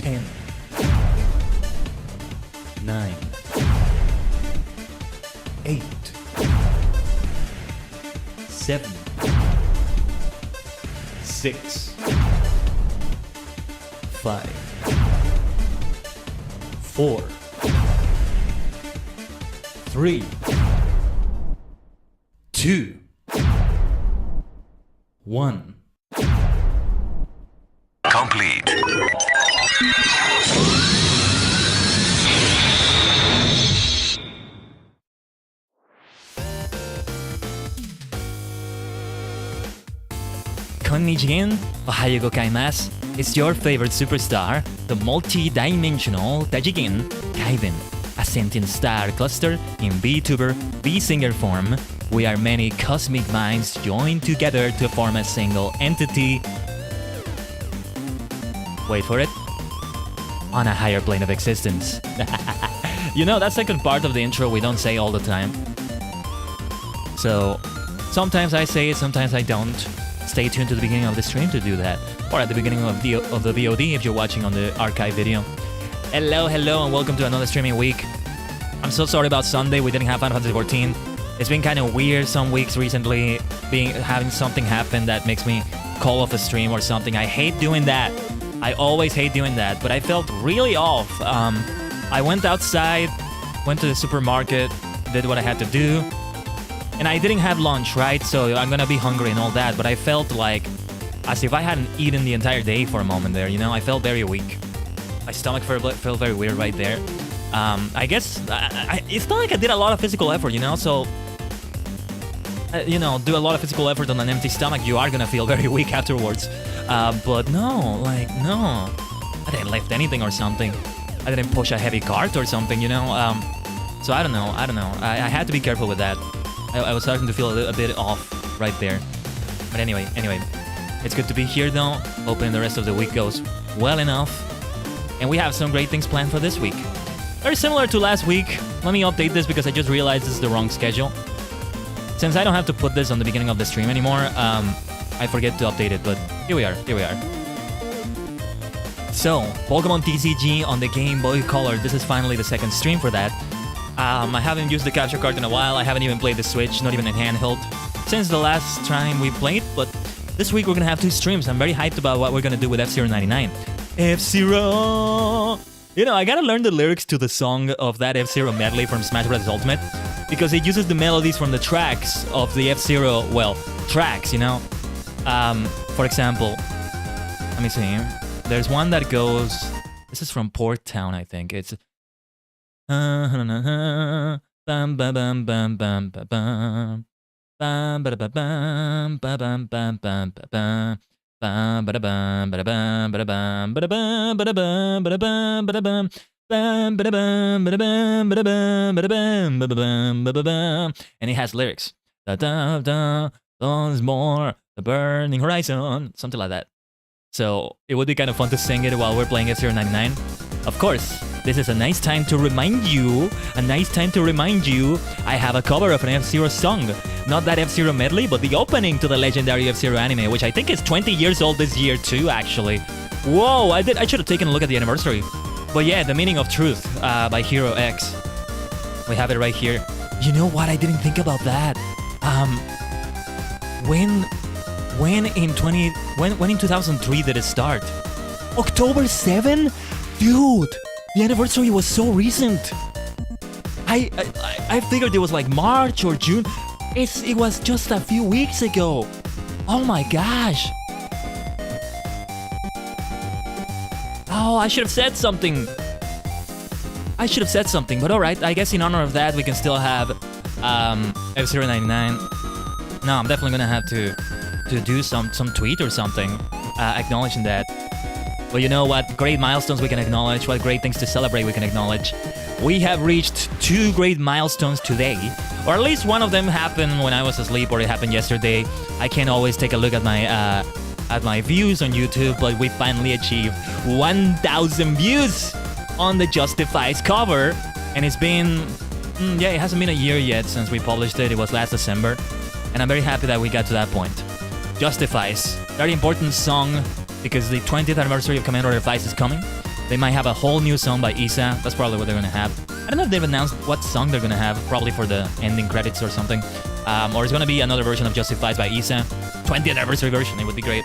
10, 9, 8, 7, 6, 5, 4, 3, 2, 1. Complete. Konnichiwa, ohayo gozaimasu. It's your favorite superstar, the multi-dimensional Tajigen, Khaiden, a sentient star cluster in VTuber, VSinger form. We are many cosmic minds joined together to form a single entity. Wait for it. On a higher plane of existence. You know, that second part of the intro we don't say all the time. So, sometimes I say it, sometimes I don't. Stay tuned to the beginning of the stream to do that. Or at the beginning of the VOD if you're watching on the archive video. Hello, and welcome to another streaming week. I'm so sorry about Sunday, we didn't have Final Fantasy 14. It's been kind of weird some weeks recently, having something happen that makes me call off a stream or something. I hate doing that. I always hate doing that, but I felt really off. I went outside, went to the supermarket, did what I had to do, and I didn't have lunch, right? So I'm gonna be hungry and all that, but I felt like as if I hadn't eaten the entire day for a moment there, you know? I felt very weak. My stomach felt very weird right there. I guess it's not like I did a lot of physical effort, you know? So, you know, do a lot of physical effort on an empty stomach, you are gonna feel very weak afterwards. But no, no. I didn't lift anything or something. I didn't push a heavy cart or something, you know? So I don't know. I had to be careful with that. I was starting to feel a bit off right there. But anyway, it's good to be here though. Hoping the rest of the week goes well enough. And we have some great things planned for this week. Very similar to last week. Let me update this because I just realized this is the wrong schedule. Since I don't have to put this on the beginning of the stream anymore, I forget to update it, but here we are. So, Pokemon TCG on the Game Boy Color. This is finally the second stream for that. I haven't used the capture card in a while. I haven't even played the Switch, not even in handheld, since the last time we played. But this week we're gonna have 2 streams. I'm very hyped about what we're gonna do with F-Zero 99. F-Zero! You know, I gotta learn the lyrics to the song of that F-Zero medley from Smash Bros. Ultimate, because it uses the melodies from the tracks of the F-Zero, well, tracks, you know? For example, let me see. There's one that goes... This is from Port Town, I think. It's... And it has lyrics. Once more, the burning horizon, something like that. So it would be kind of fun to sing it while we're playing F-Zero 99. Of course, this is a nice time to remind you, I have a cover of an F-Zero song. Not that F-Zero medley, but the opening to the legendary F-Zero anime, which I think is 20 years old this year too, actually. Whoa, I should have taken a look at the anniversary. But yeah, The Meaning of Truth by Hero X. We have it right here. You know what? I didn't think about that. When in 2003 did it start? October 7? Dude, the anniversary was so recent. I figured it was like March or June. It was just a few weeks ago. Oh my gosh. Oh, I should have said something. But alright, I guess in honor of that we can still have F-Zero 99. No, I'm definitely gonna have to do some tweet or something acknowledging that. But you know what great milestones we can acknowledge, what great things to celebrate we can acknowledge. We have reached 2 great milestones today, or at least one of them happened when I was asleep, or it happened yesterday. I can't always take a look at my views on YouTube, but we finally achieved 1,000 views on the Justifies cover, and it's been yeah, it hasn't been a year yet since we published it. It was last December, and I'm very happy that we got to that point. Justifies, very important song because the 20th anniversary of Commander Advice is coming. They might have a whole new song by Isa. That's probably what they're gonna have. I don't know if they've announced what song they're gonna have, probably for the ending credits or something. Or it's gonna be another version of Justified by Isa. 20th anniversary version, it would be great.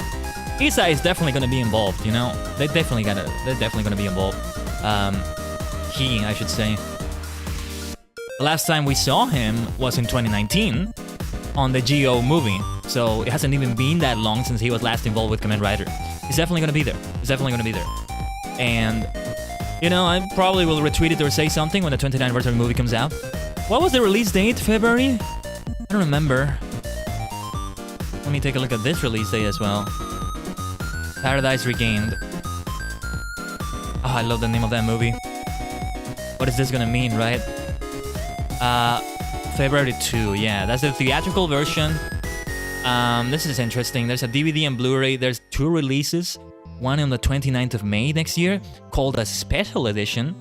Isa is definitely gonna be involved, you know? They're definitely gonna be involved. I should say. The last time we saw him was in 2019 on the Geo movie. So it hasn't even been that long since he was last involved with Kamen Rider. He's definitely gonna be there. And, you know, I probably will retweet it or say something when the 20th anniversary movie comes out. What was the release date? February? I don't remember. Let me take a look at this release date as well. Paradise Regained. Oh, I love the name of that movie. What is this gonna mean, right? February 2, yeah, that's the theatrical version. This is interesting. There's a DVD and Blu-ray. There's 2 releases. One on the 29th of May next year, called a special edition.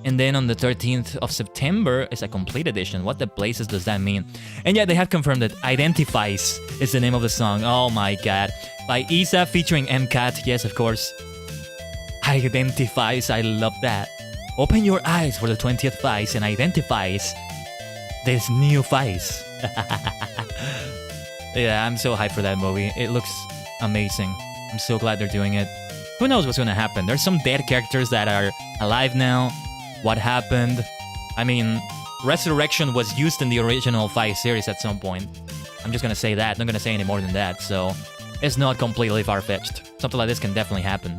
And then on the 13th of September, it's a complete edition. What the blazes does that mean? And yeah, they have confirmed that Identifies is the name of the song. Oh my god. By Isa featuring MCAT. Yes, of course. Identifies, I love that. Open your eyes for the 20th Vice and identifies this new Vice. Yeah, I'm so hyped for that movie. It looks amazing. I'm so glad they're doing it. Who knows what's gonna happen? There's some dead characters that are alive now. What happened? I mean, Resurrection was used in the original Vice series at some point. I'm just gonna say that. Not gonna say any more than that. So it's not completely far-fetched. Something like this can definitely happen.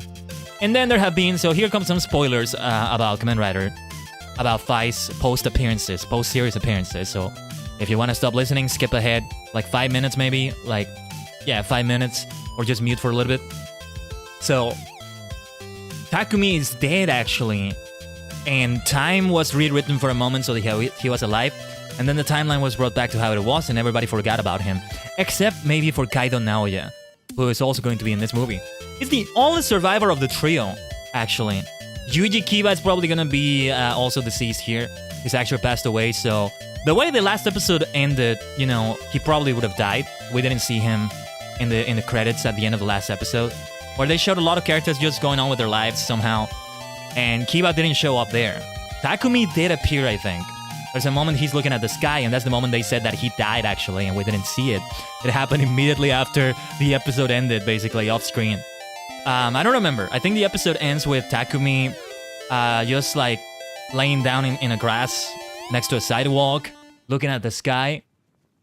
And then there have been, so here comes some spoilers about Kamen Rider, about Vice post-appearances, post-series appearances. So if you want to stop listening, skip ahead, like 5 minutes maybe, like, yeah, 5 minutes, or just mute for a little bit. So, Takumi is dead actually, and time was rewritten for a moment so that he was alive, and then the timeline was brought back to how it was, and everybody forgot about him, except maybe for Kaido Naoya, who is also going to be in this movie. He's the only survivor of the trio, actually. Yuji Kiba is probably gonna be also deceased here. He's actually passed away, so the way the last episode ended, you know, he probably would have died. We didn't see him in the credits at the end of the last episode, where they showed a lot of characters just going on with their lives somehow, and Kiba didn't show up there. Takumi did appear, I think. There's a moment he's looking at the sky, and that's the moment they said that he died, actually, and we didn't see it. It happened immediately after the episode ended, basically, off-screen. I don't remember. I think the episode ends with Takumi just, like, laying down in a grass next to a sidewalk, looking at the sky,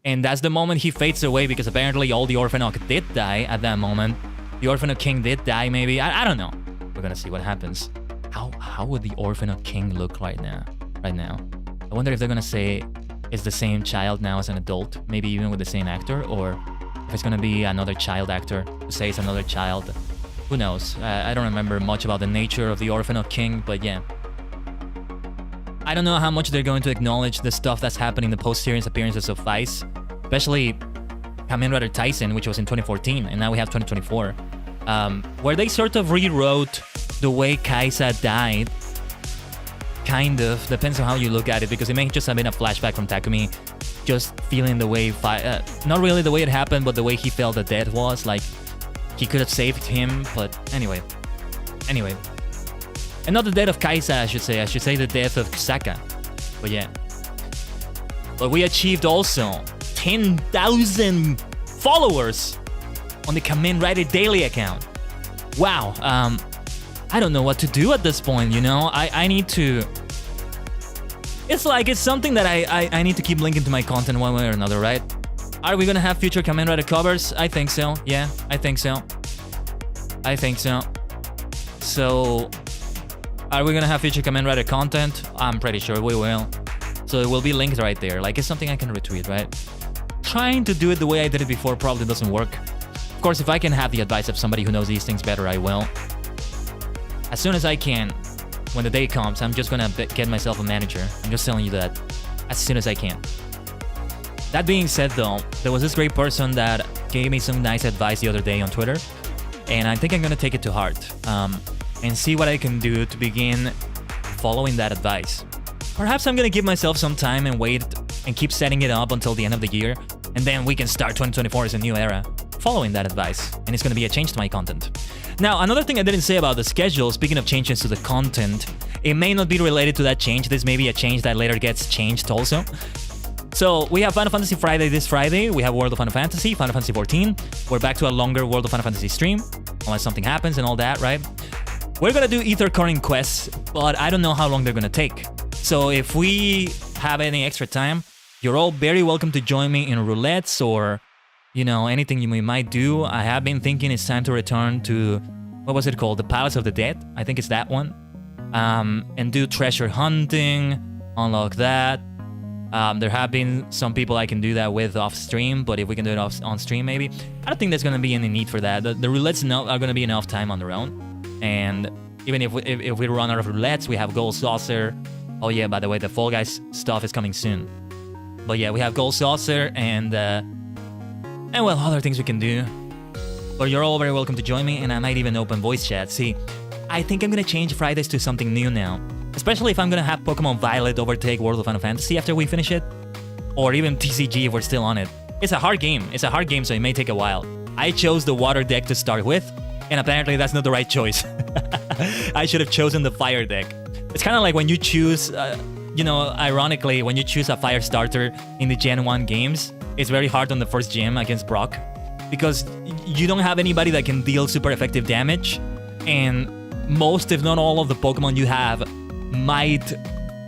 and that's the moment he fades away, because apparently all the Orphanok did die at that moment. The Orphanok King did die, maybe. I don't know. We're gonna see what happens. How would the Orphanok King look right now? I wonder if they're gonna say it's the same child now as an adult, maybe even with the same actor, or if it's gonna be another child actor who says another child. Who knows? I don't remember much about the nature of the Orphanok King, but yeah. I don't know how much they're going to acknowledge the stuff that's happening in the post-series appearances of Vice, especially Kamen Rider Tyson, which was in 2014, and now we have 2024, where they sort of rewrote the way Kaisa died. Kind of. Depends on how you look at it, because it may just have been a flashback from Takumi just feeling the way... not really the way it happened, but the way he felt the death was. Like, he could have saved him, but anyway. And not the death of Kaisa, I should say the death of Kusaka. But yeah. But we achieved also 10,000 followers on the Kamen Rider Daily account. Wow. I don't know what to do at this point, you know? I need to... It's like, it's something that I need to keep linking to my content one way or another, right? Are we gonna have future Kamen Rider covers? I think so. Yeah, I think so. So, are we gonna have future Kamen Rider content? I'm pretty sure we will. So it will be linked right there. Like, it's something I can retweet, right? Trying to do it the way I did it before probably doesn't work. Of course, if I can have the advice of somebody who knows these things better, I will. As soon as I can, when the day comes, I'm just gonna get myself a manager. I'm just telling you that as soon as I can. That being said though, there was this great person that gave me some nice advice the other day on Twitter, and I think I'm gonna take it to heart and see what I can do to begin following that advice. Perhaps I'm gonna give myself some time and wait and keep setting it up until the end of the year, and then we can start 2024 as a new era following that advice, and it's gonna be a change to my content. Now, another thing I didn't say about the schedule, speaking of changes to the content, it may not be related to that change. This may be a change that later gets changed also. So we have Final Fantasy Friday this Friday. We have World of Final Fantasy 14. We're back to a longer World of Final Fantasy stream, unless something happens and all that, right? We're gonna do Ether Current quests, but I don't know how long they're gonna take. So if we have any extra time, you're all very welcome to join me in roulettes or, you know, anything we might do. I have been thinking it's time to return to, what was it called? The Palace of the Dead? I think it's that one. And do treasure hunting, unlock that. There have been some people I can do that with off stream, but if we can do it on stream, maybe. I don't think there's gonna be any need for that. The roulettes are gonna be enough time on their own. And even if we run out of roulettes, we have Gold Saucer. Oh yeah, by the way, the Fall Guys stuff is coming soon. But yeah, we have Gold Saucer and well, other things we can do. But you're all very welcome to join me, and I might even open voice chat. See, I think I'm gonna change Fridays to something new now. Especially if I'm gonna have Pokemon Violet overtake World of Final Fantasy after we finish it. Or even TCG if we're still on it. It's a hard game. It's a hard game, so it may take a while. I chose the water deck to start with, and apparently that's not the right choice. I should have chosen the fire deck. It's kind of like when you choose, you know, ironically, when you choose a fire starter in the Gen 1 games, it's very hard on the first gym against Brock. Because you don't have anybody that can deal super effective damage, and most, if not all, of the Pokemon you have might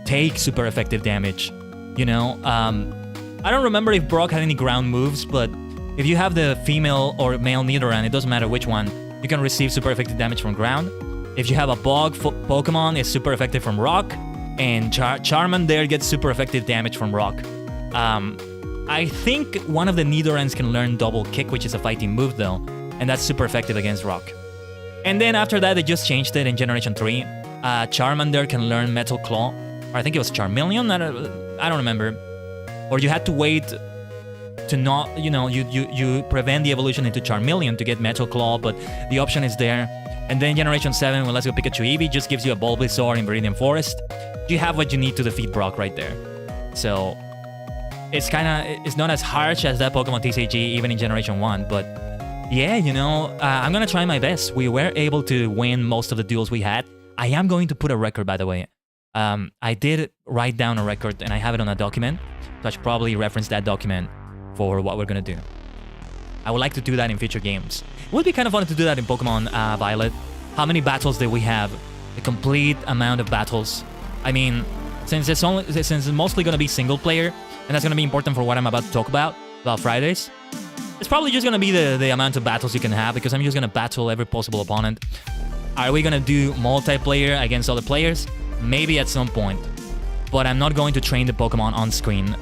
take super effective damage, you know? I don't remember if Brock had any ground moves, but if you have the female or male Nidoran, it doesn't matter which one, you can receive super effective damage from ground. If you have a bog Pokemon, it's super effective from rock, and Charmander gets super effective damage from rock. I think one of the Nidorans can learn Double Kick, which is a fighting move though, and that's super effective against rock. And then after that, they just changed it in Generation 3. Charmander can learn Metal Claw, or I think it was Charmeleon, I don't remember. Or you had to wait to not, you know, you prevent the evolution into Charmeleon to get Metal Claw, but the option is there. And then Generation 7, when Let's Go Pikachu Eevee, just gives you a Bulbasaur in Viridian Forest. You have what you need to defeat Brock right there. So it's not as harsh as that Pokemon TCG even in Generation 1, but yeah, you know, I'm gonna try my best. We were able to win most of the duels we had. I am going to put a record, by the way. I did write down a record and I have it on a document, so I should probably reference that document for what we're gonna do. I would like to do that in future games. It would be kind of fun to do that in Pokemon Violet. How many battles did we have? The complete amount of battles. I mean, since it's mostly gonna be single player, and that's gonna be important for what I'm about to talk about Fridays. It's probably just gonna be the amount of battles you can have, because I'm just gonna battle every possible opponent. Are we gonna do multiplayer against other players? Maybe at some point, but I'm not going to train the Pokemon on screen.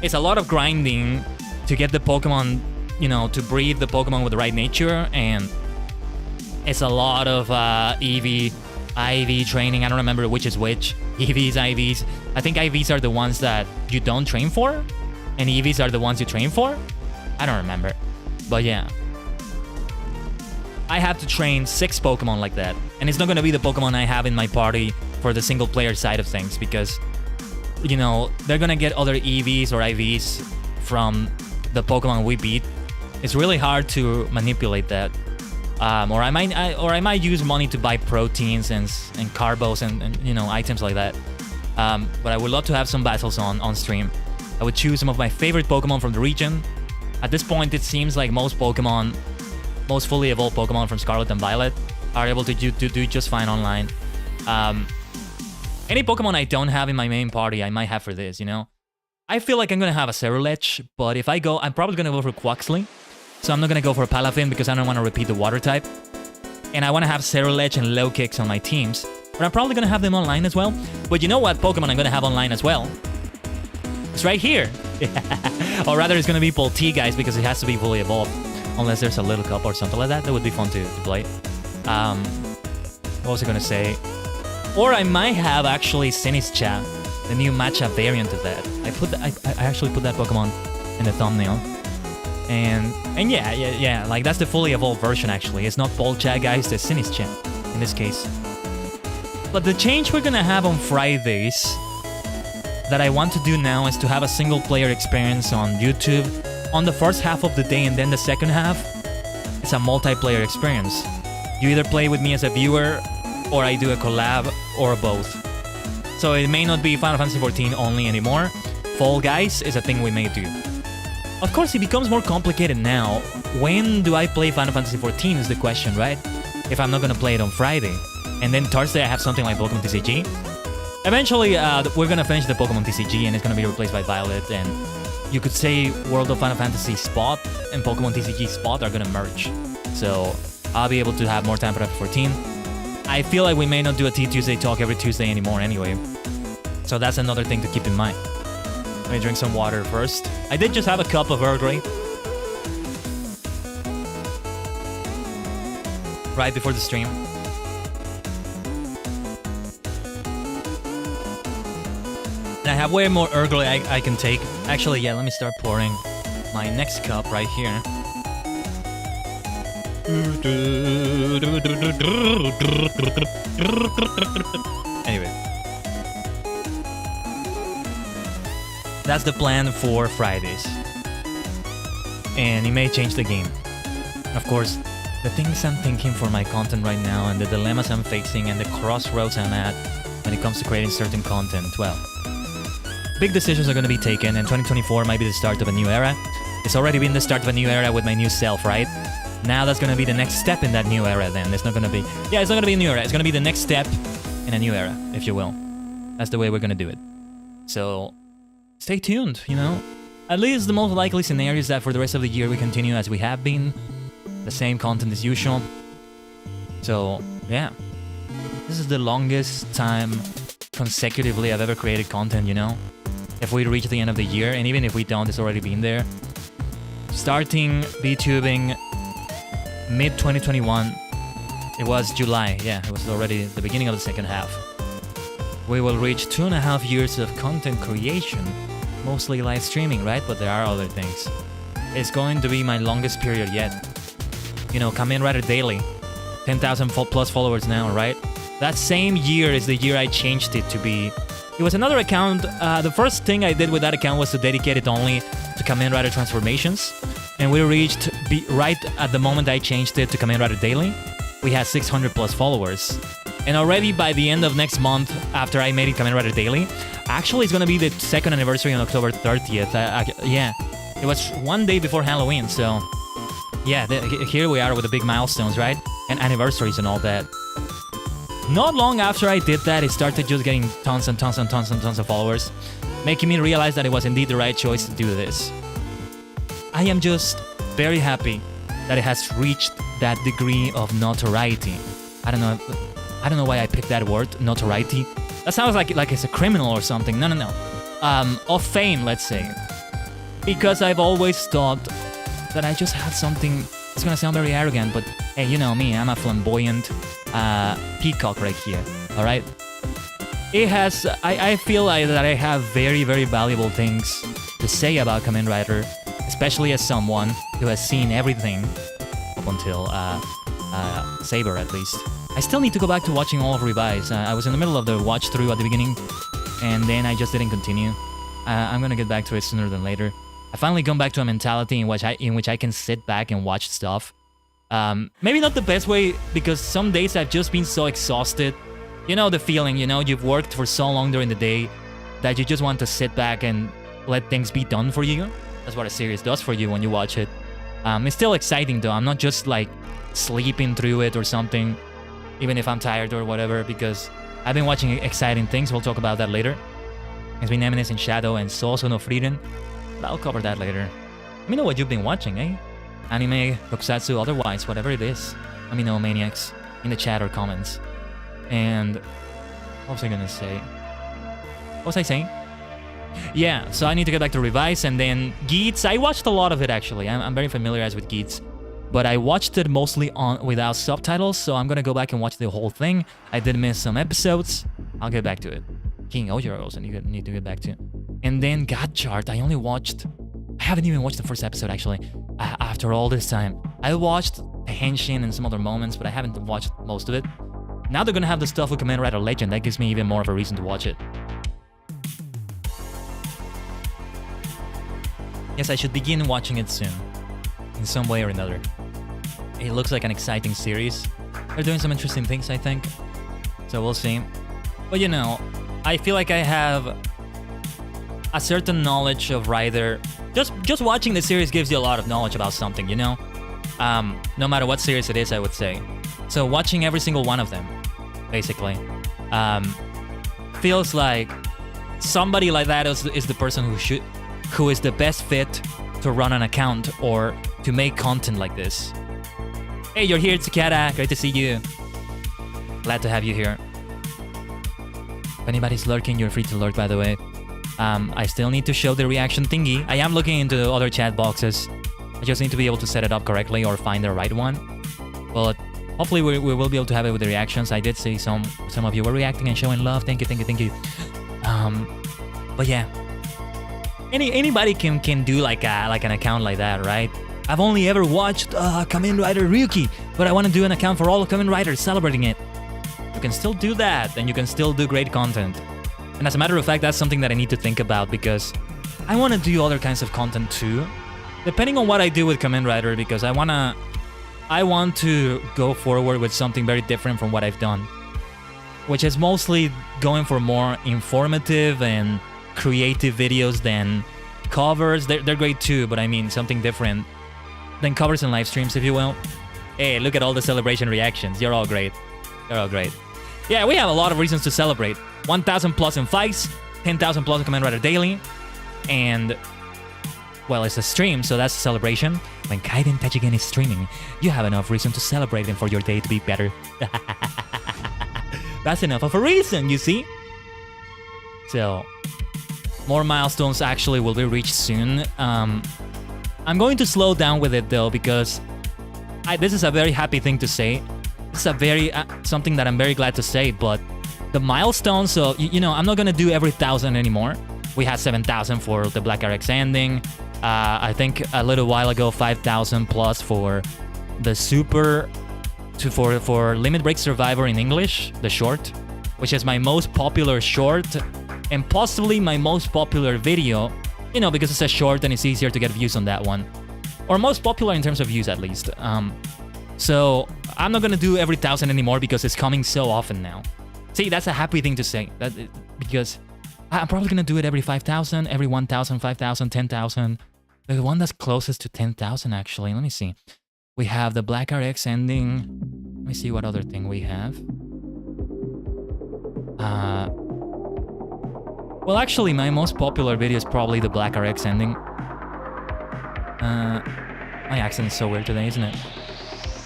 It's a lot of grinding to get the Pokemon, you know, to breed the Pokemon with the right nature, and it's a lot of EV, IV training. I don't remember which is which. EVs, IVs. I think IVs are the ones that you don't train for, and EVs are the ones you train for. I don't remember, but yeah. I have to train 6 Pokemon like that, and it's not gonna be the Pokemon I have in my party for the single player side of things, because, you know, they're gonna get other EVs or IVs from the Pokemon we beat. It's really hard to manipulate that. Or I might use money to buy proteins and carbos and you know, items like that. But I would love to have some battles on stream. I would choose some of my favorite Pokemon from the region. At this point, it seems like most fully evolved Pokemon from Scarlet and Violet are able to do just fine online. Any Pokemon I don't have in my main party, I might have for this, you know? I feel like I'm gonna have a Cerulege, but if I go, I'm probably gonna go for Quaxley. So I'm not gonna go for a Palafin because I don't want to repeat the water type. And I want to have Cerulege and Low Kicks on my teams, but I'm probably gonna have them online as well. But you know what Pokemon I'm gonna have online as well? It's right here. Or rather, it's gonna be Polteageist because it has to be fully evolved. Unless there's a Little Cup or something like that. That would be fun to play. What was I gonna say? Or I might have actually Sinistcha, the new matcha variant of that. I actually put that Pokemon in the thumbnail. And yeah, like that's the fully evolved version actually. It's not Polteageist, it's Sinistcha in this case. But the change we're gonna have on Fridays that I want to do now is to have a single player experience on YouTube on the first half of the day, and then the second half is a multiplayer experience. You either play with me as a viewer, or I do a collab, or both. So it may not be Final Fantasy XIV only anymore. Fall Guys is a thing we may do. Of course, it becomes more complicated now. When do I play Final Fantasy XIV is the question, right? If I'm not gonna play it on Friday. And then Thursday I have something like Pokemon TCG. Eventually, we're gonna finish the Pokemon TCG and it's gonna be replaced by Violet, and you could say World of Final Fantasy Spot and Pokemon TCG Spot are gonna merge. So I'll be able to have more time for FF14. I feel like we may not do a Tuesday talk every Tuesday anymore anyway. So that's another thing to keep in mind. Let me drink some water first. I did just have a cup of Earl Grey right before the stream. And I have way more Earl Grey I can take. Actually, yeah, let me start pouring my next cup right here. Anyway. That's the plan for Fridays. And it may change the game. Of course, the things I'm thinking for my content right now and the dilemmas I'm facing and the crossroads I'm at when it comes to creating certain content, well, big decisions are going to be taken, and 2024 might be the start of a new era. It's already been the start of a new era with my new self, right? Now that's going to be the next step in that new era then. It's not going to be... Yeah, it's not going to be a new era. It's going to be the next step in a new era, if you will. That's the way we're going to do it. So... stay tuned, you know? At least the most likely scenario is that for the rest of the year we continue as we have been. The same content as usual. So, yeah. This is the longest time consecutively I've ever created content, you know? If we reach the end of the year, and even if we don't, it's already been there. Starting VTubing mid-2021. It was July, yeah. It was already the beginning of the second half. We will reach 2.5 years of content creation. Mostly live streaming, right? But there are other things. It's going to be my longest period yet. You know, Kamen Rider Daily. 10,000 plus followers now, right? That same year is the year I changed it to be... It was another account. The first thing I did with that account was to dedicate it only to Kamen Rider Transformations. And we reached, right at the moment I changed it to Kamen Rider Daily, we had 600 plus followers. And already by the end of next month, after I made it Kamen Rider Daily, actually it's gonna be the second anniversary on October 30th. Yeah, it was one day before Halloween, so... Yeah, here we are with the big milestones, right? And anniversaries and all that. Not long after I did that, it started just getting tons and tons and tons and tons of followers, making me realize that it was indeed the right choice to do this. I am just very happy that it has reached that degree of notoriety. I don't know why I picked that word, notoriety. That sounds like it's a criminal or something. No. Of fame, let's say. Because I've always thought that I just had something... It's gonna sound very arrogant, but hey, you know me, I'm a flamboyant peacock right here, alright? It has... I feel like that I have very, very valuable things to say about Kamen Rider, especially as someone who has seen everything up until Saber, at least. I still need to go back to watching all of Revise. I was in the middle of the watch through at the beginning, and then I just didn't continue. I'm gonna get back to it sooner than later. I finally gone back to a mentality in which I can sit back and watch stuff. Maybe not the best way, because some days I've just been so exhausted. You know the feeling, you know, you've worked for so long during the day that you just want to sit back and let things be done for you. That's what a series does for you when you watch it. It's still exciting though. I'm not just like sleeping through it or something, even if I'm tired or whatever, because I've been watching exciting things. We'll talk about that later. It's been Eminence in Shadow and Soul's no Frieden. But I'll cover that later. Let me know what you've been watching, eh? Anime, tokusatsu, otherwise, whatever it is. Let me know, maniacs, in the chat or comments. And what was I gonna say? What was I saying? Yeah, so I need to get back to Revise, and then Geats. I watched a lot of it actually. I'm very familiarized with Geats, but I watched it mostly without subtitles, so I'm gonna go back and watch the whole thing. I did miss some episodes. I'll get back to it. King Ojiro also need to get back to. And then God Chart. I haven't even watched the first episode actually. After all this time, I watched Henshin and some other moments, but I haven't watched most of it. Now they're gonna have the stuff with Kamen Rider Legend. That gives me even more of a reason to watch it. Yes, I should begin watching it soon, in some way or another. It looks like an exciting series. They're doing some interesting things, I think. So we'll see. But you know, I feel like I have a certain knowledge of Rider. Just watching the series gives you a lot of knowledge about something, you know? No matter what series it is, I would say. So watching every single one of them, basically, feels like somebody like that is the person who is the best fit to run an account or to make content like this. Hey, you're here, Tsukada. Great to see you. Glad to have you here. If anybody's lurking, you're free to lurk, by the way. I still need to show the reaction thingy. I am looking into the other chat boxes. I just need to be able to set it up correctly or find the right one. But hopefully we will be able to have it with the reactions. I did see some of you were reacting and showing love. Thank you. But yeah, anybody can do like an account like that, right? I've only ever watched Kamen Rider Ryuki, but I want to do an account for all of Kamen Riders celebrating it. You can still do that, and you can still do great content. And as a matter of fact, that's something that I need to think about because I want to do other kinds of content too, depending on what I do with Kamen Rider, because I want to go forward with something very different from what I've done, which is mostly going for more informative and creative videos than covers. They're great too, but I mean something different than covers and live streams, if you will. Hey, look at all the celebration reactions. You're all great. You're all great. Yeah, we have a lot of reasons to celebrate. 1,000 plus in fights, 10,000 plus in Kamen Rider Daily, and well, it's a stream, so that's a celebration. When Khaiden Tajigen is streaming, you have enough reason to celebrate and for your day to be better. That's enough of a reason, you see? So, more milestones actually will be reached soon. I'm going to slow down with it though, because this is a very happy thing to say. It's a very something that I'm very glad to say, but the milestones, so you know, I'm not gonna do every 1,000 anymore. We had 7,000 for the Black RX ending. I think a little while ago 5,000 plus for the super for Limit Break Survivor in English, the short, which is my most popular short and possibly my most popular video, you know, because it's a short and it's easier to get views on that one, or most popular in terms of views at least. So I'm not gonna do every 1,000 anymore because it's coming so often now. See, that's a happy thing to say, because I'm probably gonna do it every 5,000, every 1,000, 5,000, 10,000. The one that's closest to 10,000 actually. Let me see. We have the Black RX ending. Let me see what other thing we have. Well, actually, my most popular video is probably the Black RX ending. My accent is so weird today, isn't it?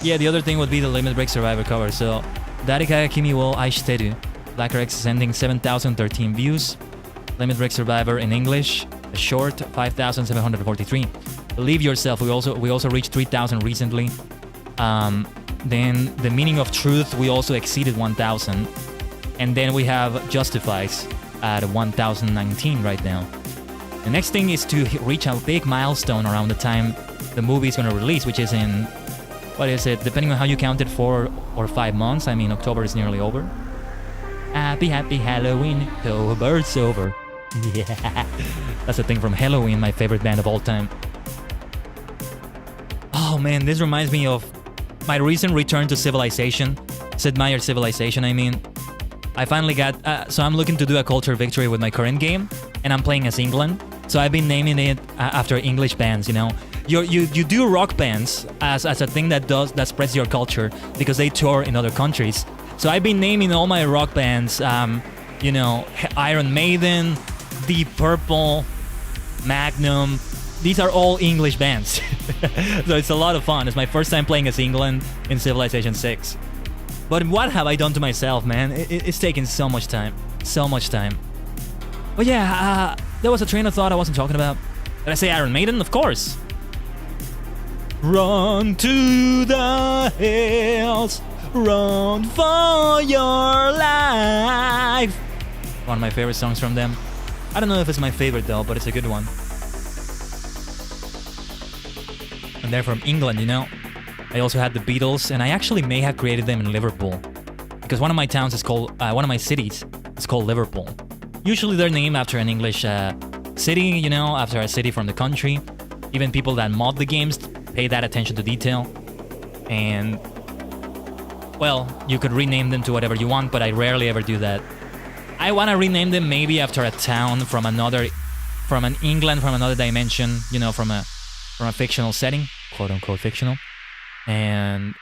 Yeah, the other thing would be the Limit Break Survivor cover. So, Darika Kimi wo aishiteru. Black RX is ending 7,013 views. Limit Break Survivor in English, a short, 5,743. Believe yourself, we also reached 3,000 recently. Then the Meaning of Truth, we also exceeded 1,000. And then we have Justifies at 1,019 right now. The next thing is to reach a big milestone around the time the movie is going to release, which is in, what is it, depending on how you count it, 4 or 5 months. I mean, October is nearly over. Happy Halloween, October's over. Yeah, that's the thing from Halloween, my favorite band of all time. Oh man, this reminds me of my recent return to Civilization. Sid Meier's Civilization, I mean. I finally got, so I'm looking to do a culture victory with my current game, and I'm playing as England. So I've been naming it after English bands, you know. You do rock bands as a thing that spreads your culture because they tour in other countries. So I've been naming all my rock bands, you know, Iron Maiden, Deep Purple, Magnum. These are all English bands. So it's a lot of fun. It's my first time playing as England in Civilization 6. But what have I done to myself, man? It's taken so much time. So much time. But yeah, there was a train of thought I wasn't talking about. Did I say Iron Maiden? Of course. Run to the hills. Run for your life. One of my favorite songs from them. I don't know if it's my favorite though, but it's a good one. And they're from England, you know. I also had the Beatles, and I actually may have created them in Liverpool, because one of my towns is called, one of my cities is called Liverpool. Usually they're named after an English city, you know, after a city from the country. Even people that mod the games pay that attention to detail. And well, you could rename them to whatever you want, but I rarely ever do that. I want to rename them maybe after a town from an England, from another dimension, you know, from a fictional setting, quote unquote fictional, and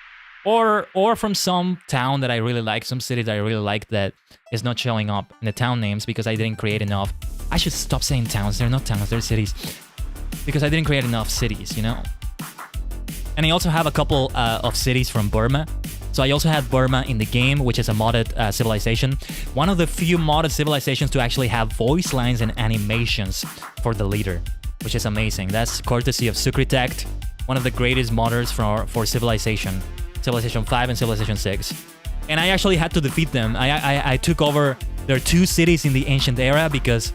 or from some town that I really like, some city that I really like that is not showing up in the town names because I didn't create enough. I should stop saying towns. They're not towns, they're cities, because I didn't create enough cities, you know. And I also have a couple of cities from Burma. So I also had Burma in the game, which is a modded civilization. One of the few modded civilizations to actually have voice lines and animations for the leader, which is amazing. That's courtesy of Sukritect, one of the greatest modders for Civilization 5 and Civilization 6. And I actually had to defeat them. I took over their 2 cities in the ancient era because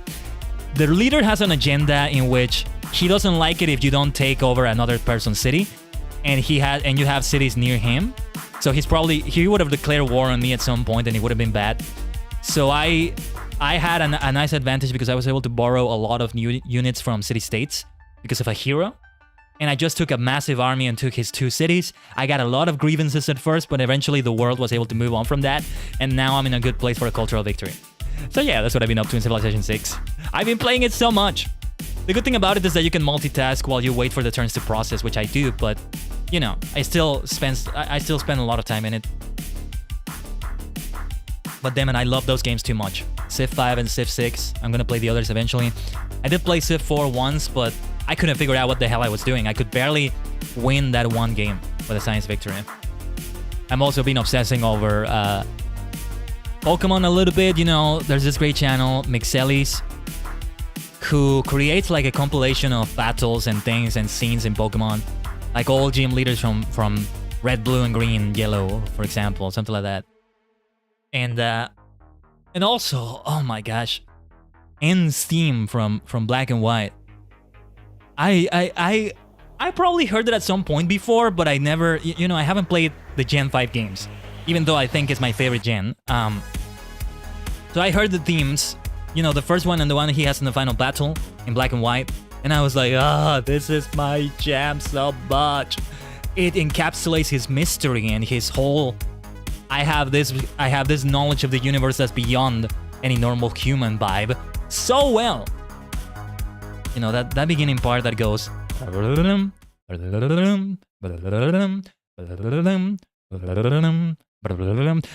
the leader has an agenda in which he doesn't like it if you don't take over another person's city, and you have cities near him. So he would have declared war on me at some point, and it would have been bad. So I had a nice advantage because I was able to borrow a lot of new units from city-states because of a hero. And I just took a massive army and took his 2 cities. I got a lot of grievances at first, but eventually the world was able to move on from that. And now I'm in a good place for a cultural victory. So yeah, that's what I've been up to in Civilization 6. I've been playing it so much. The good thing about it is that you can multitask while you wait for the turns to process, which I do, but you know, I still spend a lot of time in it. But damn it, I love those games too much. Civ 5 and Civ 6. I'm gonna play the others eventually. I did play Civ 4 once, but I couldn't figure out what the hell I was doing. I could barely win that one game with a science victory. I'm also been obsessing over Pokemon a little bit. You know, there's this great channel, Mixelis, who creates like a compilation of battles and things and scenes in Pokemon. Like all gym leaders from Red, Blue, and Green, Yellow, for example, something like that. And also, oh my gosh, N's theme from Black and White. I probably heard it at some point before, but I never, you know, I haven't played the Gen 5 games, even though I think it's my favorite gen. So I heard the themes, you know, the first one and the one he has in the final battle in Black and White. And I was like, this is my jam so much. It encapsulates his mystery and his whole, I have this knowledge of the universe that's beyond any normal human vibe so well. You know, that beginning part that goes,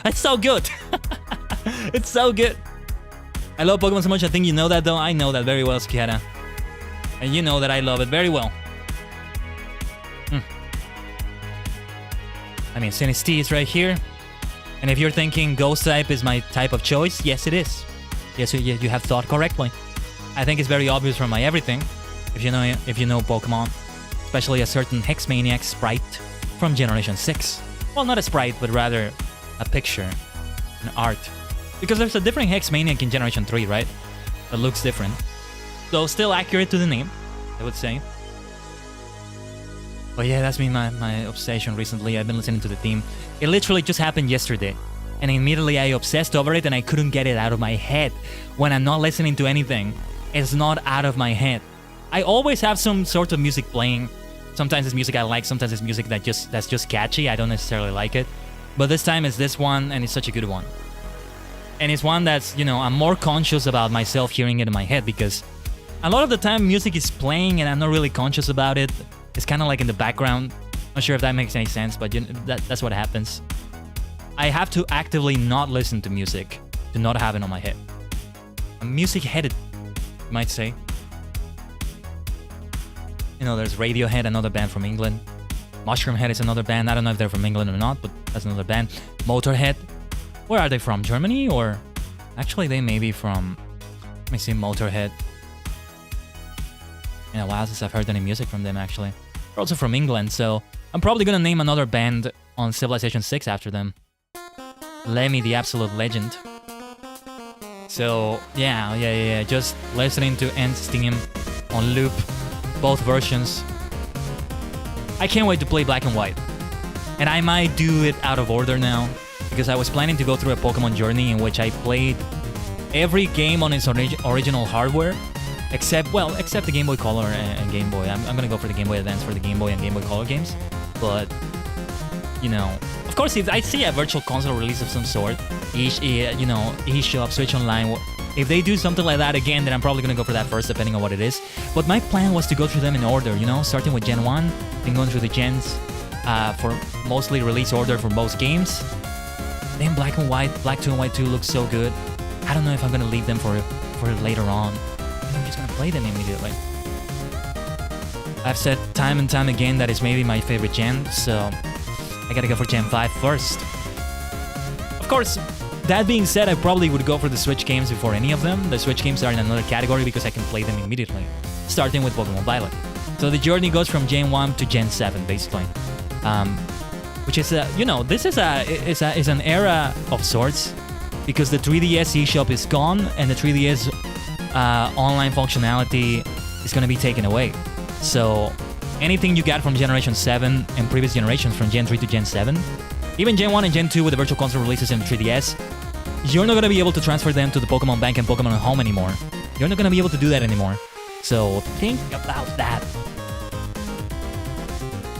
it's so good. It's so good. I love Pokemon so much. I think you know that, though. I know that very well, Skiara. And you know that I love it very well. I mean, Sinistea is right here. And if you're thinking Ghost type is my type of choice, yes, it is. Yes, you have thought correctly. I think it's very obvious from my everything, if you know Pokemon, especially a certain Hexmaniac sprite from Generation 6. Well, not a sprite, but rather a picture, an art. Because there's a different Hexmaniac in Generation 3, right? That looks different. Though still accurate to the name, I would say. But yeah, that's been my obsession recently. I've been listening to the theme. It literally just happened yesterday. And immediately I obsessed over it and I couldn't get it out of my head. When I'm not listening to anything, it's not out of my head. I always have some sort of music playing. Sometimes it's music I like, sometimes it's music that's just catchy. I don't necessarily like it. But this time it's this one, and it's such a good one. And it's one that's, you know, I'm more conscious about myself hearing it in my head, because a lot of the time music is playing and I'm not really conscious about it. It's kind of like in the background. Not sure if that makes any sense, but that's what happens. I have to actively not listen to music to not have it on my head. I'm music-headed, you might say. You know, there's Radiohead, another band from England. Mushroomhead is another band. I don't know if they're from England or not, but that's another band. Motorhead. Where are they from? Germany? Or actually they may be from, let me see, Motorhead. In a while since I've heard any music from them, actually. They're also from England, so I'm probably gonna name another band on Civilization 6 after them. Lemmy, the absolute legend. So yeah, just listening to N's theme on loop, both versions. I can't wait to play Black and White. And I might do it out of order now, because I was planning to go through a Pokemon journey in which I played every game on its original hardware, except the Game Boy Color and Game Boy. I'm gonna go for the Game Boy Advance for the Game Boy and Game Boy Color games, but you know, Of course, if I see a virtual console release of some sort, eShop, Switch Online, if they do something like that again, then I'm probably gonna go for that first, depending on what it is. But my plan was to go through them in order, starting with Gen 1, then going through the gens for mostly release order for most games. Then Black 2 and White 2 looks so good. I don't know if I'm gonna leave them for later on. I'm just gonna play them immediately. I've said time and time again that it's maybe my favorite gen, so I gotta go for Gen 5 first. Of course, that being said, I probably would go for the Switch games before any of them. The Switch games are in another category because I can play them immediately, starting with Pokemon Violet. So the journey goes from Gen 1 to Gen 7, basically. Which is, this is an era of sorts, because the 3DS eShop is gone and the 3DS online functionality is going to be taken away. So anything you got from Generation 7 and previous generations, from Gen 3 to Gen 7, even Gen 1 and Gen 2 with the Virtual Console releases in 3DS, you're not going to be able to transfer them to the Pokemon Bank and Pokemon Home anymore. You're not going to be able to do that anymore. So think about that.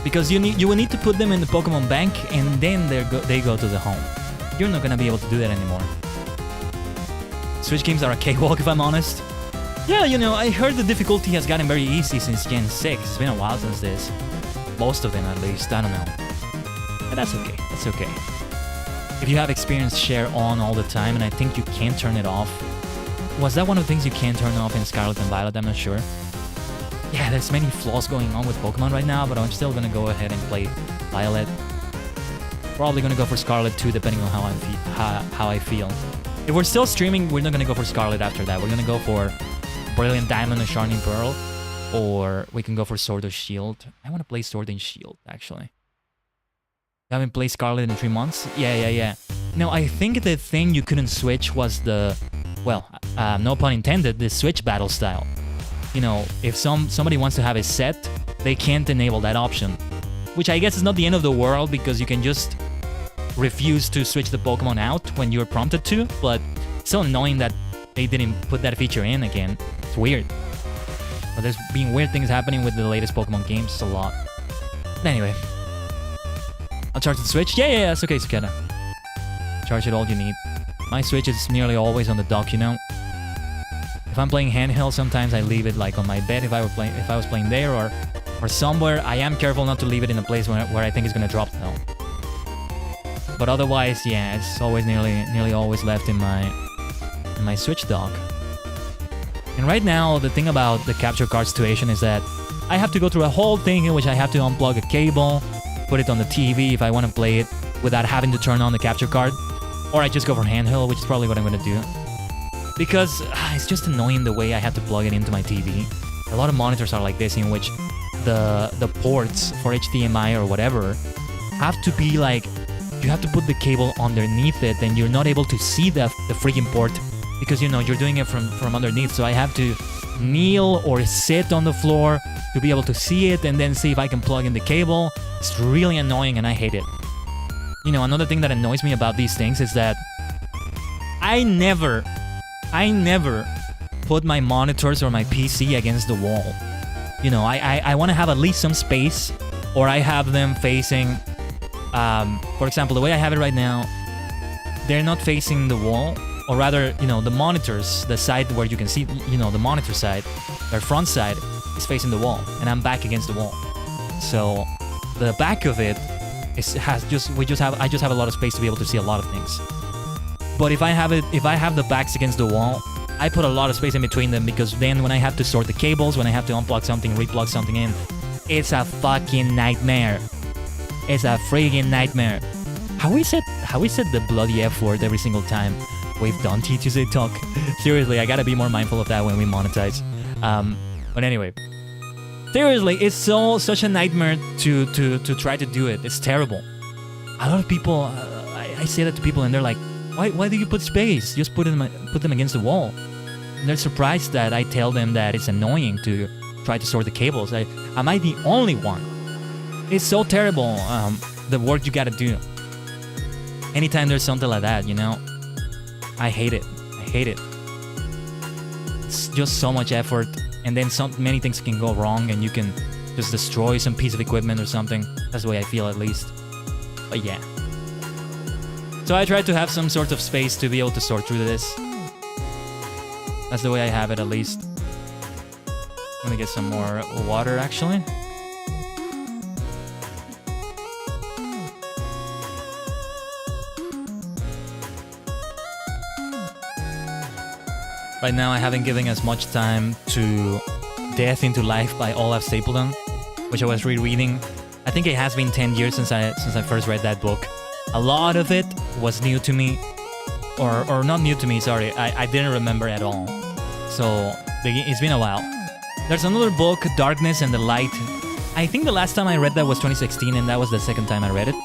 Because you will need to put them in the Pokemon Bank and then they go to the home. You're not going to be able to do that anymore. Switch games are a cakewalk, if I'm honest. Yeah, I heard the difficulty has gotten very easy since Gen 6. It's been a while since this. Most of them, at least. I don't know. But that's okay. That's okay. If you have experience, share on all the time, and I think you can turn it off. Was that one of the things you can turn off in Scarlet and Violet? I'm not sure. Yeah, there's many flaws going on with Pokemon right now, but I'm still gonna go ahead and play Violet. Probably gonna go for Scarlet too, depending on how I feel. If we're still streaming, we're not gonna go for Scarlet after that. We're gonna go for Brilliant Diamond or Shining Pearl, or we can go for Sword or Shield. I want to play Sword and Shield, actually. You haven't played Scarlet in 3 months? Yeah. No, I think the thing you couldn't switch was the, no pun intended, the Switch battle style. If somebody wants to have a set, they can't enable that option. Which I guess is not the end of the world, because you can just refuse to switch the Pokemon out when you're prompted to, but it's so annoying that they didn't put that feature in again. It's weird. But there's been weird things happening with the latest Pokemon games a lot. But anyway. I'll charge the Switch. Yeah, it's okay, Cicada. Charge it all you need. My Switch is nearly always on the dock, If I'm playing handheld, sometimes I leave it like on my bed if I was playing there or somewhere. I am careful not to leave it in a place where I think it's gonna drop though. But otherwise, yeah, it's always nearly always left in my Switch dock. And right now, the thing about the capture card situation is that I have to go through a whole thing in which I have to unplug a cable, put it on the TV if I want to play it without having to turn on the capture card, or I just go for handheld, which is probably what I'm going to do. Because it's just annoying the way I have to plug it into my TV. A lot of monitors are like this, in which the ports for HDMI or whatever have to be like, you have to put the cable underneath it, and you're not able to see the freaking port because you're doing it from underneath. So I have to kneel or sit on the floor to be able to see it, and then see if I can plug in the cable. It's really annoying, and I hate it. Another thing that annoys me about these things is that I never put my monitors or my PC against the wall. I want to have at least some space, or I have them facing, for example, the way I have it right now, they're not facing the wall, or rather, the monitors, the side where you can see, the monitor side, their front side is facing the wall, and I'm back against the wall. So the back of it I just have a lot of space to be able to see a lot of things. But if I have the backs against the wall, I put a lot of space in between them, because then when I have to sort the cables, when I have to unplug something, replug something in, it's a fucking nightmare. It's a friggin' nightmare. How we said the bloody F word every single time we've done Teach You Say Talk. Seriously, I gotta be more mindful of that when we monetize. But anyway. Seriously, it's such a nightmare to try to do it. It's terrible. A lot of people, I say that to people, and they're like, why do you put space? Just put them against the wall. And they're surprised that I tell them that it's annoying to try to sort the cables. Am I the only one? It's so terrible, the work you gotta do. Anytime there's something like that, I hate it. I hate it. It's just so much effort, and then many things can go wrong, and you can just destroy some piece of equipment or something. That's the way I feel, at least. But yeah. So I try to have some sort of space to be able to sort through this. That's the way I have it, at least. Let me get some more water, actually. Right now, I haven't given as much time to Death into Life by Olaf Stapledon, which I was rereading. I think it has been 10 years since I first read that book. A lot of it was new to me, or not new to me, sorry. I didn't remember at all. So it's been a while. There's another book, Darkness and the Light. I think the last time I read that was 2016, and that was the second time I read it.